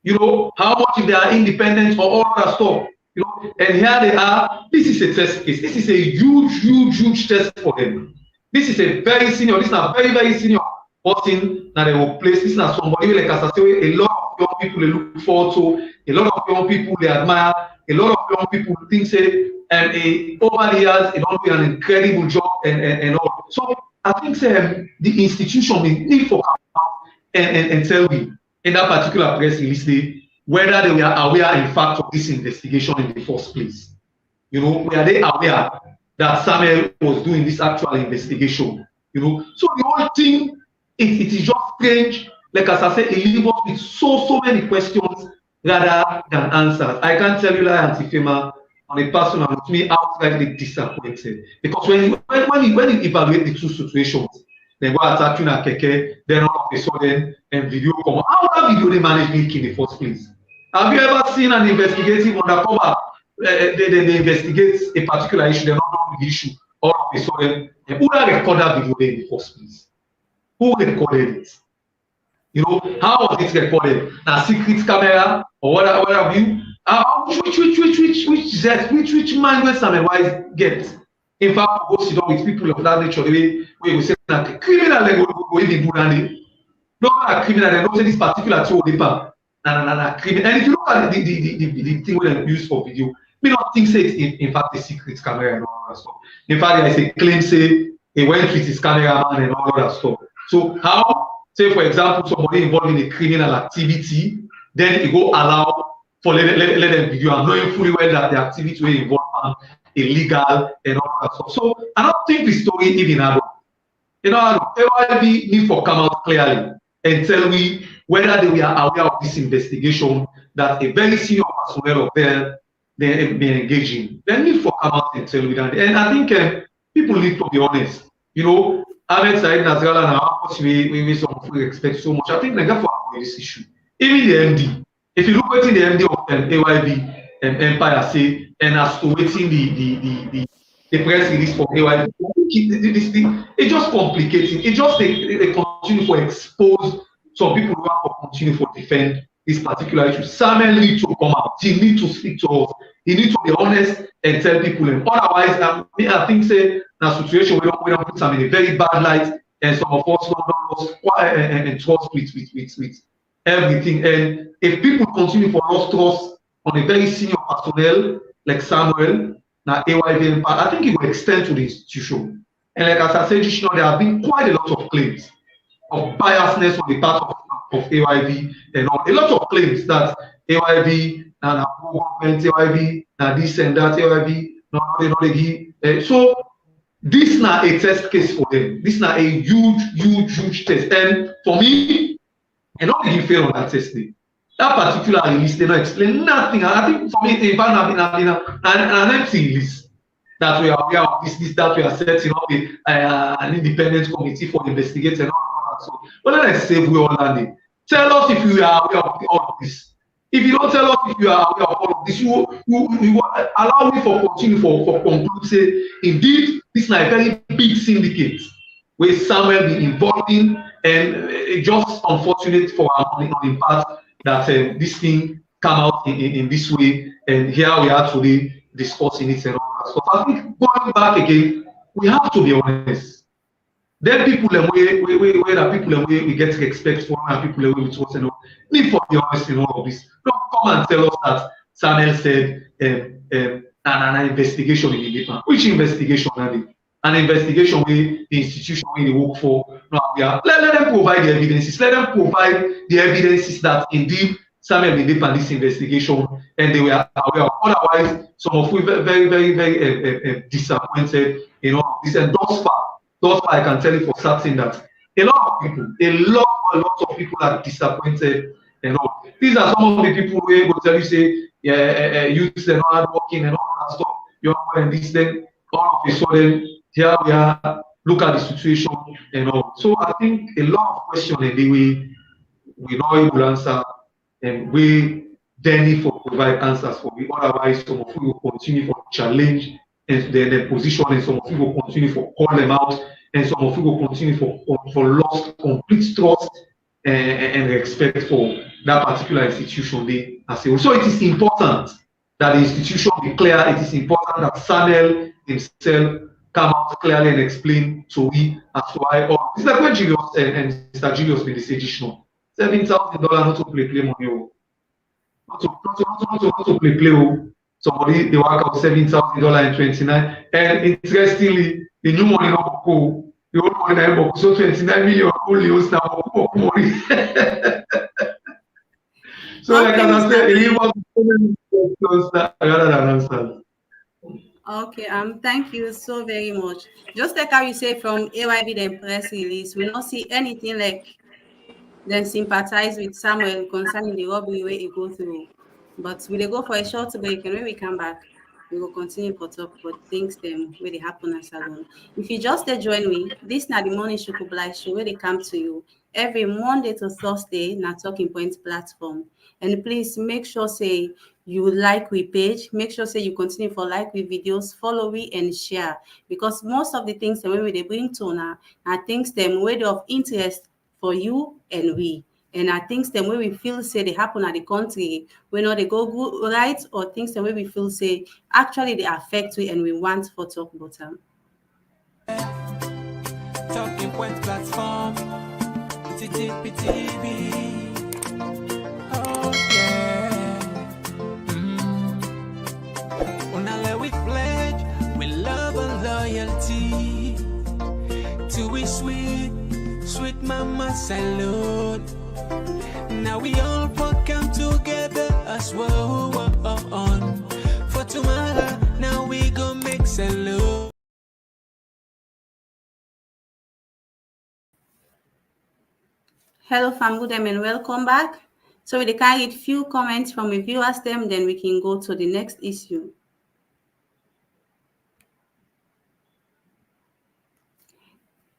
You know, how much if they are independent or all that stuff. You know, and here they are. This is a test case. This is a huge test for them. This is a very senior, this is a very senior person that they will place. This is not somebody like as I say, a lot of young people they look forward to, a lot of young people they admire, a lot of young people think say over the years, it don't do an incredible job and all. So I think say the institution will need for and tell me in that particular press release whether they were aware in fact of this investigation in the first place. You know, were they aware that Samuel was doing this actual investigation? You know, so the whole thing it is just strange. Like as I said, it leaves us with so many questions rather than answers. I can't tell you like Antifema on a personal note, me outrightly disappointed because when you evaluate the two situations, then go attacking a keke, then all of a sudden video come out. How that video they manage leak in the first place? Have you ever seen an investigative undercover? They investigate a particular issue, they're not done with the issue. All of a sudden, who recorded that video in the first place? Who recorded it? You know, how was it recorded? A secret camera or what have you? Which man where Samuel Wise gets? In fact, we go sit down with people of that nature, the way we say that criminal they go in the Burandi. Not a criminal, they don't say this particular tool paper. Criminal. And if you look at the thing where they use for video, we don't think say it's in fact a secret camera and all that stuff. In fact, there is a claim say he went with his cameraman and all that stuff. So how? Say for example, somebody involved in a criminal activity, then it go allow for let them video and knowing fully well that the activity will involve illegal and all that stuff. So I don't think the story even had. You know, AYB need for come out clearly and tell me whether they were aware of this investigation that a very senior personnel of theirs they be engaging. They need for come out and tell me that. And I think people need to be honest. You know, Ahmed Said Nasrallah and how much we expect so much. I think they got for this issue. Even the MD. If you look at the MD of AYB Empire say, and as to waiting the press release for AYB, it just complicating. It just they continue for expose some people who want to continue for defend this particular issue. Samuel needs to come out. He needs to speak to us. He needs to be honest and tell people. And otherwise, I think say a situation we don't put some in a very bad light, and some of us don't lost and trust with everything. And if people continue for lost trust on a very senior personnel like Samuel, now AYV, I think it will extend to the institution. And like as I said, you know, there have been quite a lot of claims of biasness on the part of AYV and all. A lot of claims that AYV and government, AYV, and this and that, AYV, so this is not a test case for them. This is not a huge test. And for me, and not really fail on that test day. That particular release, they don't explain nothing. I think for me, in fact, an empty list that we are aware of this, that we are setting up an independent committee for investigating and all that. So, but let's say we all landing. Tell us if you are aware of all of this. If you don't tell us if you are aware of all of this, you allow me for continue for conclude say indeed this is a very big syndicate where Samuel be involved in, and it's just unfortunate for our on part that this thing come out in this way, and here we are today discussing it and all that stuff. I think going back again, we have to be honest. There are people where we get respect for, and people the way we trust and all. Need for be honest in all of this. Don't come and tell us that Samuel said an investigation in the department. Which investigation are they? An investigation where the institution where they work for. No, let them provide the evidences. Let them provide the evidences that indeed Samuel did this investigation and they were aware of. Otherwise, some of we very disappointed. You know, this and thus far I can tell you for certain that a lot of people are disappointed. You know, these are some of the people who will tell you say, youth are not hard working and all that stuff. You know, and this then all of a sudden here we are. Look at the situation, you know. So I think a lot of questions in the way we not able to answer, and we then need for provide answers for me. Otherwise, some of you will continue for challenge and their position, and some of you will continue for call them out, and some of you will continue for lost complete trust and respect for that particular institution. So it is important that the institution be clear. It is important that Samuel himself come out clearly and explain to we as to why. Or it's like when Julius and Mr. Julius made this additional $7,000 not to play money. Not to play. somebody they work out $7,000 and 29, and interestingly, the new money not go, the old money not go, so 29 million only was now money. So like as I said, it was questions that rather than answers. Okay, thank you so very much. Just like how you say from AYB the press release, we not see anything like them sympathize with Samuel concerning the robbery where he go through. But we dey go for a short break, and when we come back, we will continue for talk about things them where they happen as alone. If you just join me, this na the morning Shukubla show where they come to you every Monday to Thursday na Talking Point platform. And please make sure say you like we page, make sure say you continue for like we videos, follow we and share, because most of the things that we they bring to now are things them way of interest for you and we. And are things them where we feel say they happen at the country, we know they go good, right, or things the way we feel say actually they affect we and we want for talk about them. Talking Point platform, TTPTV. Oh yeah. Unale we pledge, we love and loyalty to we sweet mama salute. Now we all come together as well on for tomorrow. Now we go make salute. Hello fam, good day and welcome back. So we can read few comments from the viewers them, then we can go to the next issue.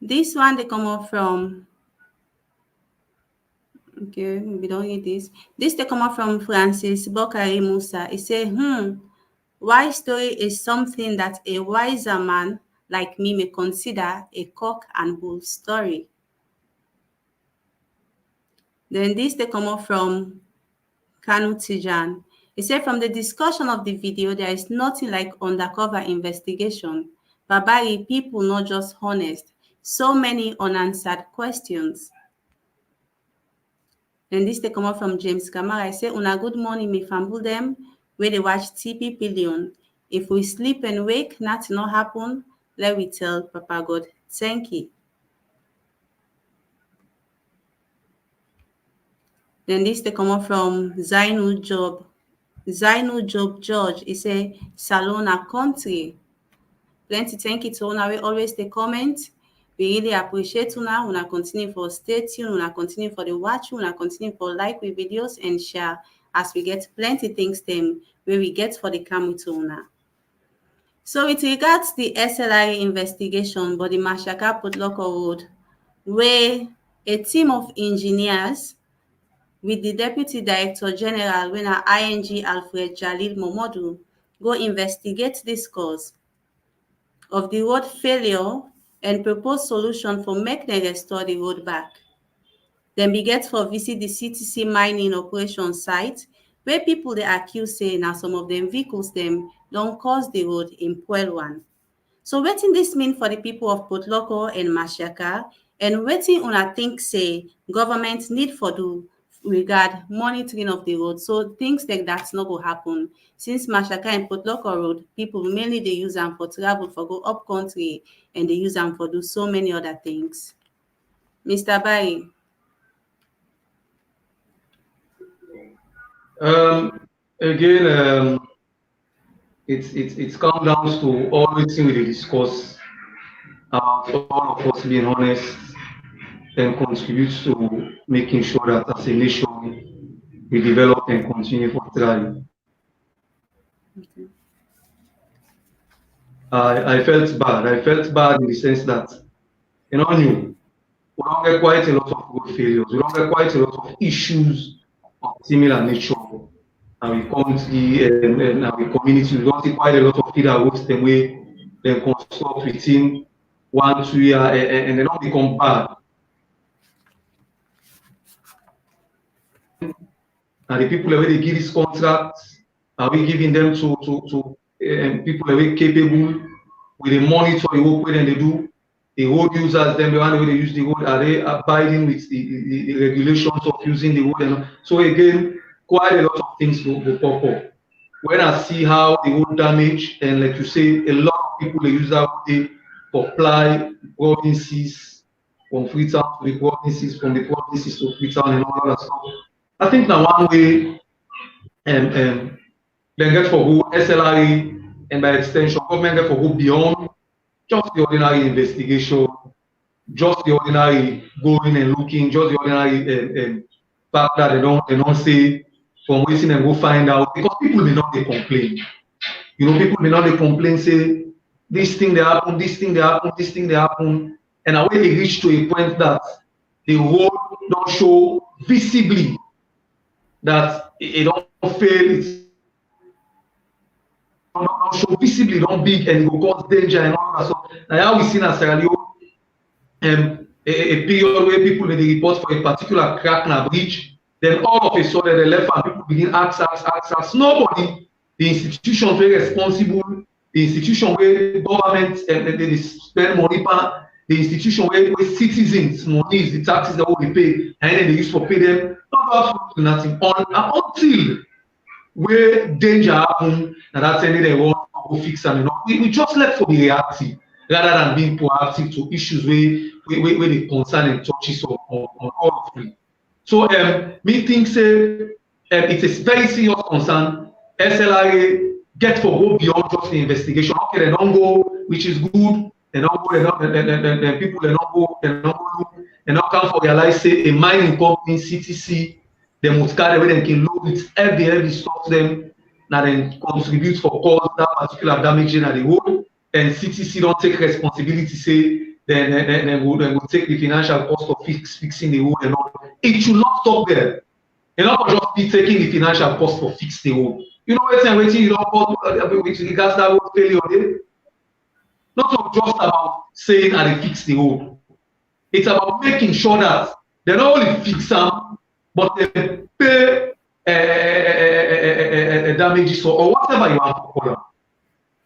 This one they come up from, okay, we don't read this. This they come up from Francis Bokari Musa. He say, why story is something that a wiser man like me may consider a cock and bull story. Then this they come up from Kanu Tijan. He said, from the discussion of the video, there is nothing like undercover investigation. Babari, people not just honest. So many unanswered questions. And this they come up from James Kamara. I say, una good morning, me famble them, where they watch TP Billion. If we sleep and wake, nothing not happen, let we tell Papa God, thank you. Then this they come up from Zainu Job George. He say, Salona country. Plenty thank you to una we always the comment. We really appreciate una continue for stay tuned, una continue for the watch, una continue for like with videos and share as we get plenty things them where we get for the camera to una. So with regards the SLRA investigation by the Mashaka Potloko Road, where a team of engineers with the Deputy Director General when ING Alfred Jalil Momodu go investigate this cause of the road failure and propose solution for make them restore the road back. Then we get for visit the CTC mining operation site where people they accuse say now some of them vehicles them don't cause the road in Puelwan. So wetin this mean for the people of Potloko and Mashaka, and wetin una think say government need for do regard monitoring of the road, so things like that's not going to happen. Since Mashaka and Potloko Road, people mainly they use them for travel, for go up country, and they use them for do so many other things. Mr. Barry. Again, it's come down to all the things we discuss about all of us being honest and contribute to making sure that as a nation we develop and continue to thrive. Okay. I felt bad. I felt bad in the sense that, we don't get quite a lot of good failures. We don't get quite a lot of issues of similar nature. And we country and our community, we don't see quite a lot of people that works the way they construct within 1-2 years and they don't become bad. And the people that they give these contracts, are we giving them to people that are capable with the monitor the work when they do? The road users, them the one way they use the road, are they abiding with the regulations of using the road? So again, quite a lot of things will pop up. when I see how the road damage, and like you say, a lot of people they use that road for fly provinces from Freetown to the provinces, from the provinces to Freetown and all that stuff. I think now one way then get for who SLRE and by extension government get for who beyond just the ordinary investigation, just the ordinary going and looking, just the ordinary fact that they don't say from waiting and go find out, because people may not they complain. You know, people may not they complain, say this thing they happen, this thing they happen, this thing they happen, and away they reach to a point that the road don't show visibly that it don't fail, it's don't show visibly, don't big, and it will cause danger and all that. So now we see in Sierra Leone a period where people may report for a particular crack in a bridge, then all of a sudden the left and people begin ask. Nobody, the institution very responsible, the institution where government they spend money on, the institution where citizens money is the taxes that we pay, and then they use for pay them, not nothing until where danger happen, and that's any they want to go fix them. You know, we just left for the reactive rather than being proactive to issues where they concern and touches on all of them. So me think say it's a very serious concern. SLRA get for go beyond just the investigation. Okay, they don't go, which is good. They don't go, they people they don't go, they don't look, they don't come for realize say a mining company CTC, they must carry where they can load with heavy stuff them, now then contribute for cause that particular damage in the road, and CTC don't take responsibility, say then will take the financial cost of fixing the road and all. It should not stop there. You're not just be taking the financial cost for fix the road. You know what I'm waiting, you don't call with regards to that road failure. Not just about saying and they fix the road. It's about making sure that they not only fix them, but they pay damages or whatever you want to call them.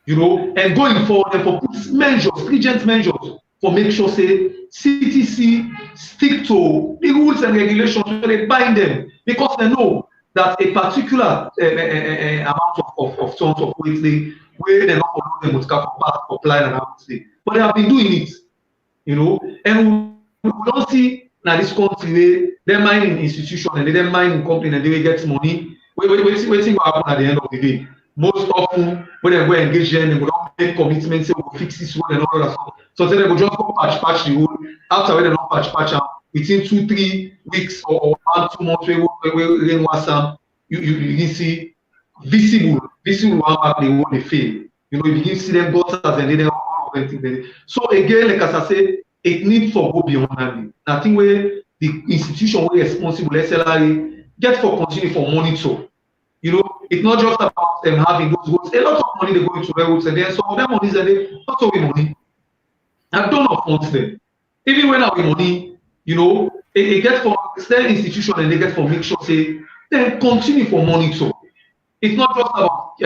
You know, and going forward, and for measures, stringent measures, for make sure say CTC stick to the rules and regulations so they bind them, because they know that a particular amount of tons of weight where they're not following them with for plan and how to but they have been doing it, you know, and we don't see now this country they're mining institution and they're mining company and they will get money. Waiting what happen at the end of the day. Most often when they go engage them, they will not make commitments, say we will fix this road and all that stuff. So they will just go patch the road. After when they don't patch out, within 2-3 weeks or 1-2 months where was you see visible one back the road they fail. You know, you begin to see them gutters and then all of them. So again, like as I say, it needs for go beyond that. I think where the institution where responsible SLRA get for continue for monitor. You know, it's not just about them having those roads. A lot of money they go into railroads and then some of them money and they not only money. I don't know funds them. Even when I have money, you know, they get for their institution and they get for make sure say they continue for monitor. It's not just about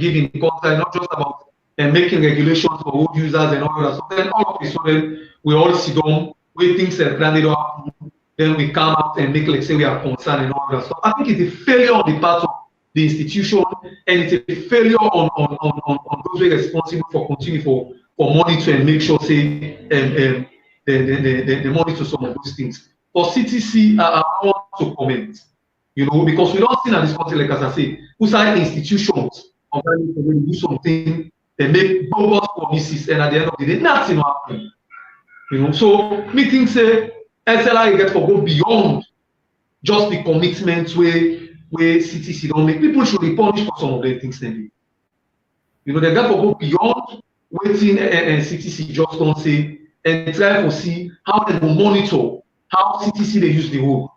giving content, not just about making regulations for road users and all that. So then all of a sudden we all sit down, we think that plan it up, then we come out and make like say we are concerned and all that stuff. I think it's a failure on the part of the institution, and it's a failure on those who are responsible for continue for monitor and make sure say they monitor some of those things. For CTC, I want to comment, you know, because we don't see in this country, like as I say, who side institutions of do something, they make bogus promises, and at the end of the day, nothing happens. You know, so me think say SLI get for go beyond just the commitments where CTC don't make. People should be punished for some of the things they do. You know, they got to go beyond waiting and CTC just don't say and try to see how they will monitor how CTC they use the road.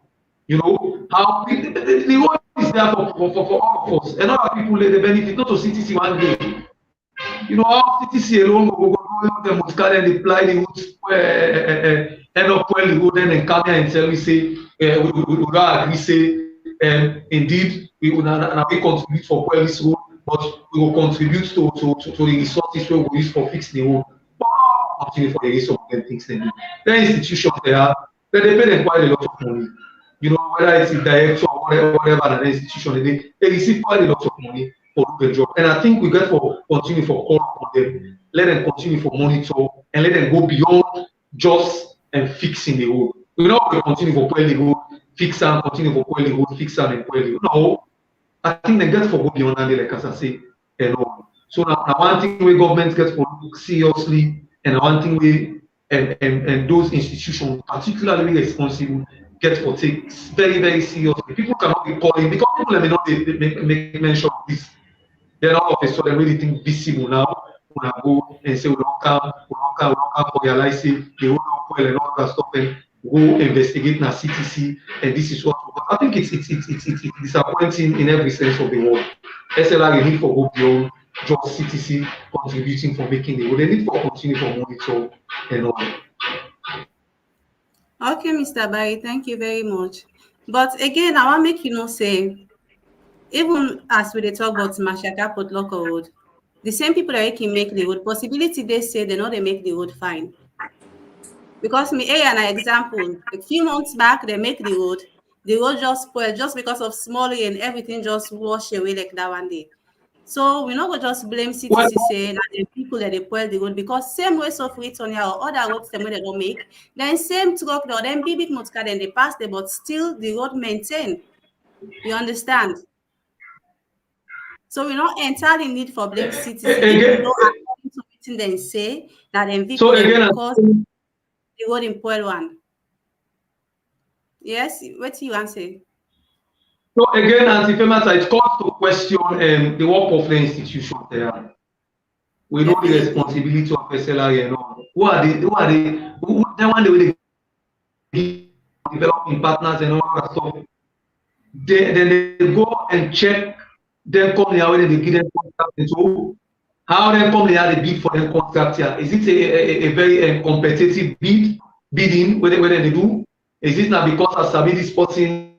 You know, how the road is there for all of us and other people they benefit, not to CTC one day. You know, how CTC alone will go them with car and apply the roads end up well the road and come here and tell me say we don't agree say indeed we will not contribute for well this road, but we will contribute to the resources we will use for fix the road. Continue for the rest of them things they do. There are institutions there, they pay them quite a lot of money. You know, whether it's the director or whatever an institution they receive quite a lot of money. for the job. And I think we get for continue for call on them, let them continue for monitor, and let them go beyond just fixing the road. We know we continue for putting the road, fix and continue for putting the road, fix and putting the road. No, I think they get for go beyond that, like as I say, and all. So now one thing we government get for look seriously, and one thing we and those institutions particularly responsible get for take very, very seriously. People cannot be calling because people may not make mention of this. Then all of a sudden really think visible now. When I go and say we don't come for realize the whole oil and all that stuff and go investigate na CTC and this is what I think it's disappointing in every sense of the word. SLR need for go beyond just CTC contributing for making the road. They need for continue for monitor and all. Okay, Mr. Barry, thank you very much. But again, I want to make you know, say, even as we talk about Mashaka Port Local Road, the same people that can make the road, possibility they say they know they make the road fine. Because me, an example, a few months back, they make the road just spoiled just because of small and everything just wash away like that one day. So we not go just blame CTC saying that the people that they spoil the road because same ways of it on here or other roads them they don't make, then same truck or then big motor then they pass them, but still the road maintained. You understand? So we not entirely need for blame CTC, even though according to what they say that them people cause the road in Poil one. Yes, what do you want to say? So again, Anti-Femata, it calls to question the work of the institution there. We know the responsibility of SLR and all. Who are they developing partners and all that stuff. Then they go and check, then come here when they give them contract and so how then come here they bid for them contract here. Is it a very competitive bidding whether they do? Is it not because of Sabidi Sporting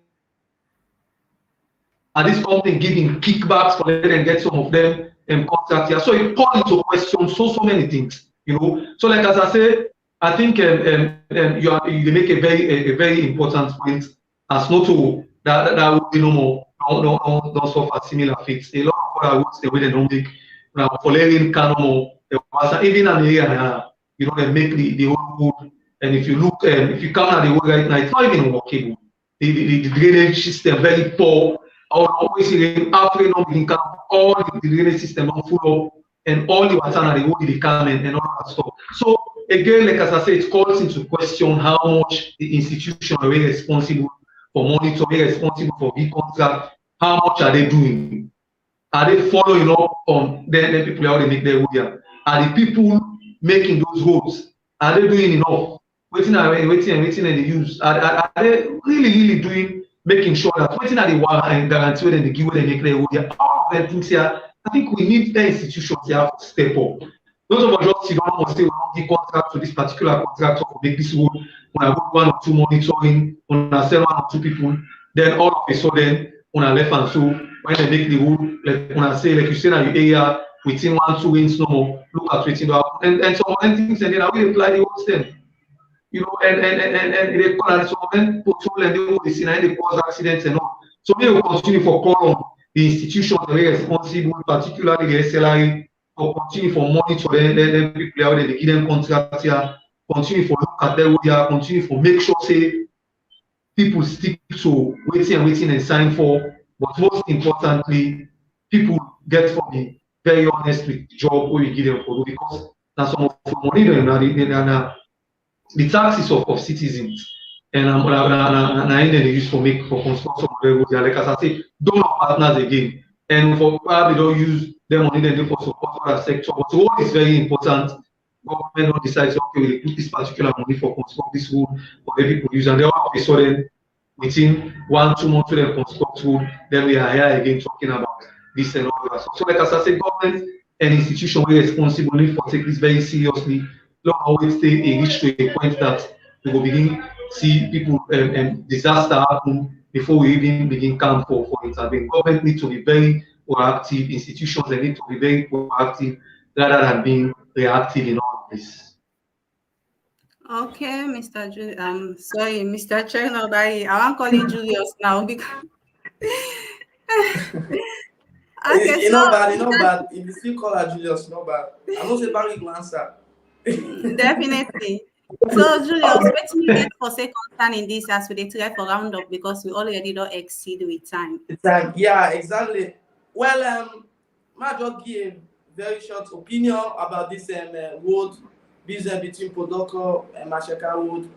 and this company giving kickbacks for them and get some of them contract here? So it calls into question so many things, you know. So like as I say, I think you make a very important point as not to that would be no more don't suffer similar fates. A lot of other roads the way they don't make following can no more. Even an area you know they make the whole road. And if you look, if you come at the road right now, it's not even workable. The drainage system very poor. Always Alfred all the drainage system are full of, and all the water and the road they come and all that stuff. So again, like as I said, it calls into question how much the institution are really responsible for monitoring, responsible for the contract. How much are they doing? Are they following up on the people how they make their road here? Are the people making those roads? Are they doing enough? Waiting and they use. Are they really doing, making sure that waiting at the one and guarantee when they give when they make their road here? All of them things here. I think we need the institutions here to step up. Those of us just sit down and say we don't give contract to this particular contractor to make this road. When I got 1 or 2 monitoring, when I send 1 or 2 people, then all of a sudden on our left and so when they make the road, like when I say like you say that your area within 1-2 inches no more, look at waiting and some other things and then I will apply the whole thing. You know, and they call and some of them patrol and they will see and they cause accidents and all. So we will continue for call on the institutions that are responsible, particularly the SLI, for continue for monitor them people out there, they give them contracts here, continue for look at their area, continue for make sure say people stick to waiting and sign for, but most importantly, people get from the very honest with the job we give them for because that's some of the money the taxes of citizens and they use for make for construction of the road. Like as I say, donor partners again, and for probably don't use their money then for support other sector. But road is very important. Government don't decide okay, we put this particular money for construct this road for the people use, and then all of a sudden within 1-2 months they construct road, then we are here again talking about this and all that. So like as I say, government and institution are responsible for take this very seriously. Don't always stay reach to a point that we will begin see people and disaster happen before we even begin camp for intervene. Government needs to be very proactive. Institutions they need to be very proactive rather than being reactive in all of this. Okay, Mr. Chernobyl. I won't call you Julius now because Okay, It's so not bad, it's not bad. If you still call her Julius, not bad. I know say Barry will answer. definitely. So Julius, what you get for say concern in this as we dey try for round up because we already don't exceed with time. The time, yeah, exactly. Well, I just give a very short opinion about this road business between Podoko and Mashaka Road.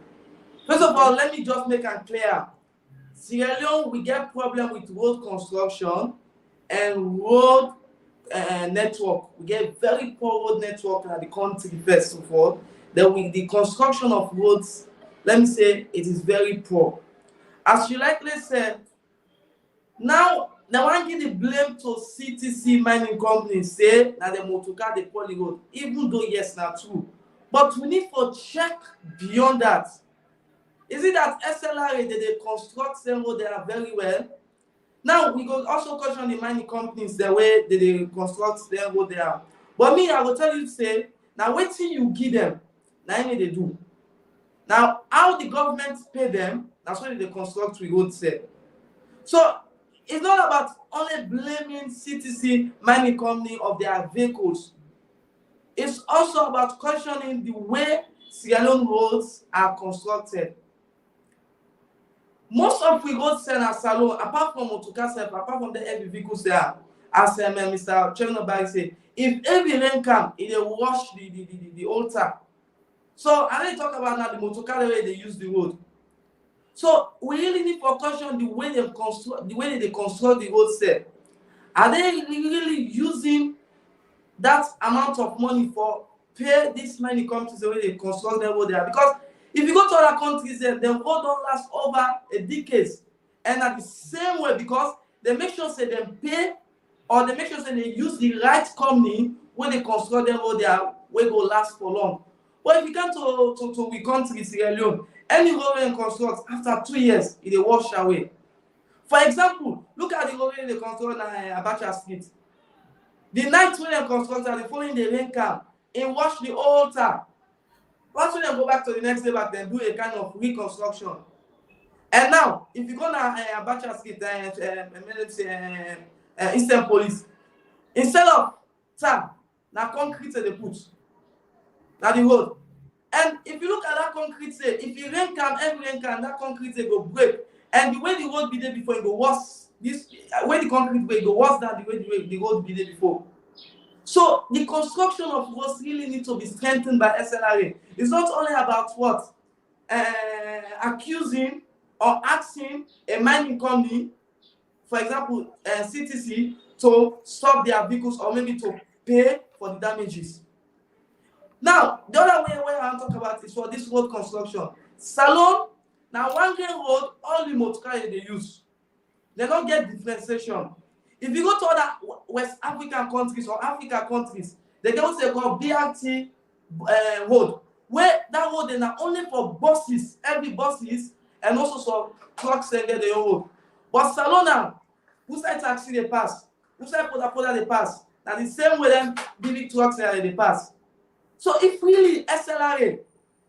First of all, let me just make it clear. Sierra Leone, we get problem with road construction and road network. We get very poor road network in the country, first of all. Then with the construction of roads, let me say it is very poor. As you likely said, now they wan give the blame to CTC mining company say na dem motoka dey poly road, even though yes na true, but we need to check beyond that. Is it that SLRA dey construct same road there very well? Now we go also question the mining companies the way they construct same road there. But me, I will tell you say na wetin you give them, na im dey do. Now how the government pay them, na so they construct the road sef. So it's not about only blaming CTC mining company of their vehicles. It's also about questioning the way Sierra Leone roads are constructed. Most of the roads in Salon, apart from Motoka, apart from the heavy vehicles there, as Mr. Chernobyl said, if heavy rain come, it will wash the altar. So I need to talk about now the Motoka the way they use the road. So we really need to caution the way they construct the road set. Are they really using that amount of money for pay these many countries the way they construct the road there? Because if you go to other countries, the road don't last over a decade, and at the same way because they make sure say they pay or they make sure say they use the right company when they construct the road there, where go last for long. But if you come to we country Sierra Leone, any road they construct after 2 years, it will wash away. For example, look at the road they construct in Abacha Street. The night when they construct, the following the rain come, it wash the altar. Once when they go back to the next day, back then do a kind of reconstruction. And now, if you go to Abacha Street, Eastern Police, instead of tar, now concrete they put. Now the road. And if you look at that concrete, say, if you rain come, every rain come, that concrete say go break. And the way the road be there before, it go worse. This way the concrete way go worse than the way the road be there before. So the construction of roads really need to be strengthened by SLRA. It's not only about what accusing or asking a mining company, for example, CTC, to stop their vehicles or maybe to pay for the damages. Now, the other way I want to talk about is for this road construction. Salon, now one green road, all the motorcars they use. They don't get differentiation. If you go to other West African countries or African countries, they get what they call BRT road, where that road is not only for buses, heavy buses, and also some trucks they get their own road. But Salon now, who side taxi they pass, who side Poda they pass, now the same way them big trucks they pass. So if really SLRA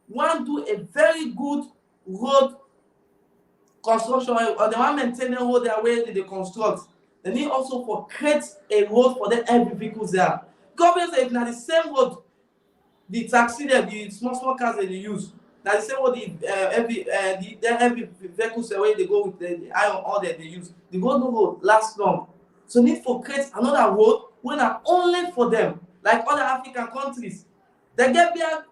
want to do a very good road construction or they want to maintain the road their way they construct, they need also for create a road for the heavy vehicles there. Government say if now the same road, the taxi there, the small cars that they use, now the same road the heavy vehicles the way they go with the iron ore that they use, the road no go last long. So need for create another road when are only for them, like other African countries. They get BTR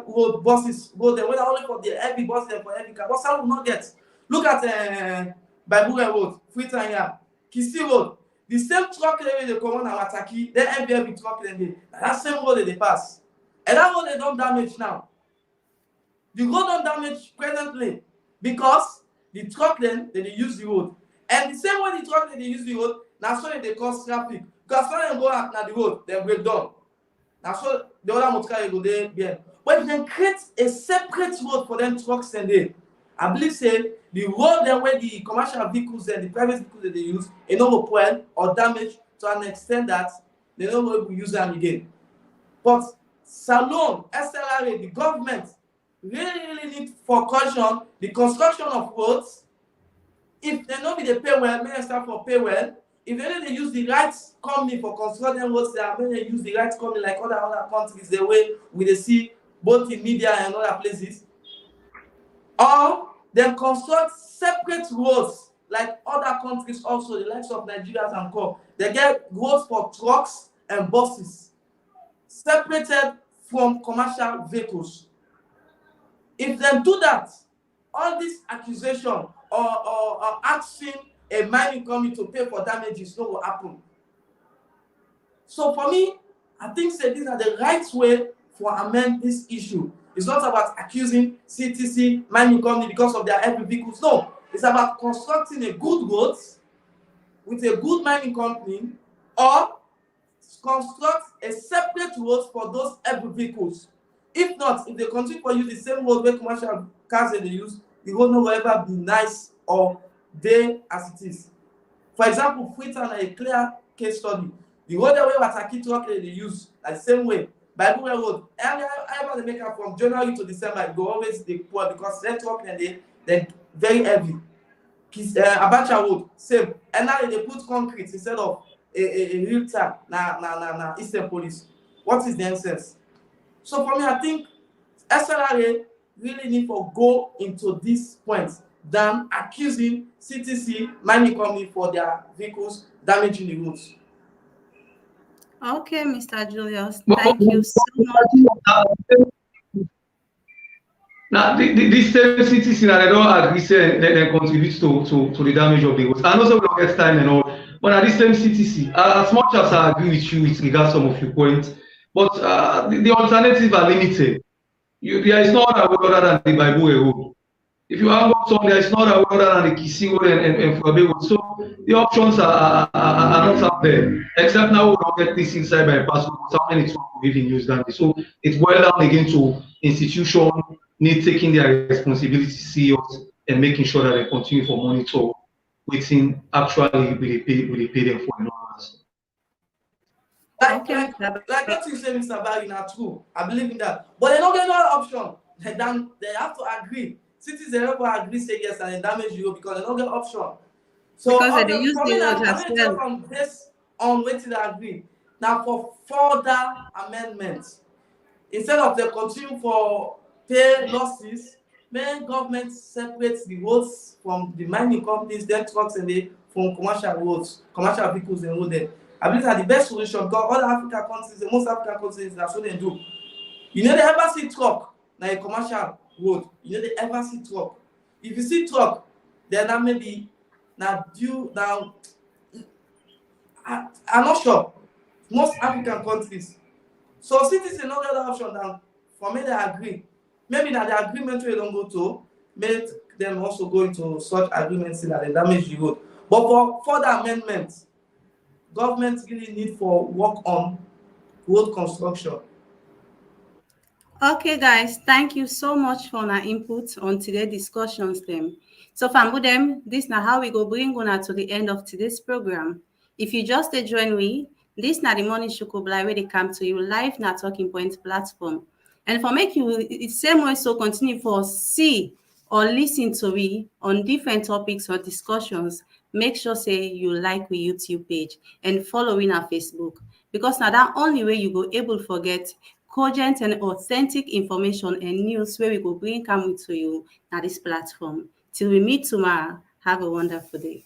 road buses go there, whether only for the heavy buses and for heavy car. But some will not get. Look at Baibure Road, Fritanya, Kisi Road. The same truck they come on Awataki, they heavy truck they that same road they pass. And that road they don't damage now. The road don't damage presently because the truck then they use the road. And the same way the truck they use the road, now so they cause traffic. Because when they go out na the road, they break down. Now so the other motor go there bien. But if they create a separate road for them trucks and they, I believe say the road then where the commercial vehicles and the private vehicles that they use, a no point or damage to an extent that they don't know if we use them again. But Salon, SLRA, the government really need for caution the construction of roads. If they know be the pay well, may start for pay well. if they use the right company for constructing roads, they use the right company like other countries, the way we see both in media and other places, or then construct separate roads like other countries also, the likes of Nigeria and co. They get roads for trucks and buses, separated from commercial vehicles. If they do that, all this accusation or asking a mining company to pay for damages no will happen. So for me, I think these are the right way for amend this issue. It's not about accusing CTC mining company because of their heavy vehicles. No, it's about constructing a good road with a good mining company, or construct a separate road for those heavy vehicles. If not, if they continue to use the same road where commercial cars they use, the road no will ever be nice or day as it is. For example, Freetown is a clear case study. The road where Wataki truck they use, like the same way. Bible Road, ever they make up from January to December, it go always the poor because that truck and they're very heavy. Abacha Road, same. And now they put concrete instead of a real tap na Eastern Police. What is the essence? So for me, I think SLRA really need to go into this point than accusing CTC mining company for their vehicles damaging the roads. Okay, Mr. Julius, thank you so much. Now, this same CTC that they don't agree say they contribute to the damage of the roads. I know some will get time and all, but at this same CTC, as much as I agree with you with regards some of your points, but the alternatives are limited. There is no other way other than the Bible road. If you have got some, there is no other way other than the Kisi road and Furabe road. So the options are not out there, except now we don't get this inside by password. How many people even use that? So it boils down again to institution need taking their responsibility serious and making sure that they continue for monitor waiting actually will they pay them for enormous. Like what you say, Mr. Barry, not true. I believe in that. But they don't get no option. They have to agree. Cities they never agree say yes and they damage you because they don't get option. So because they use the road as well. From this on waiting to agree. Now for further amendments, instead of they continue for pay losses, main government separates the roads from the mining companies, their trucks and they from commercial roads, commercial vehicles and road. I believe that the best solution because all African countries, the most African countries, that's what they do. You know, they ever see truck like a commercial road. You know, they ever see truck. If you see truck, then that maybe now due now. I'm not sure. Most African countries. So cities is not the other option than for me they agree. Maybe that the agreement we don't go to make them also go into such agreements that they damage the road. But for further amendments, government really need for work on road construction. Okay, guys, thank you so much for our input on today's discussions. So, Fambudem, this is how we go bring una to the end of today's program. If you just join me, this na the morning shukubla where they come to you live na Talking Point platform. And for make you the same way, so continue for see or listen to me on different topics or discussions. Make sure say you like we YouTube page and following our Facebook because now that only way you go able to forget cogent and authentic information and news where we go bring come to you at this platform. Till we meet tomorrow, have a wonderful day.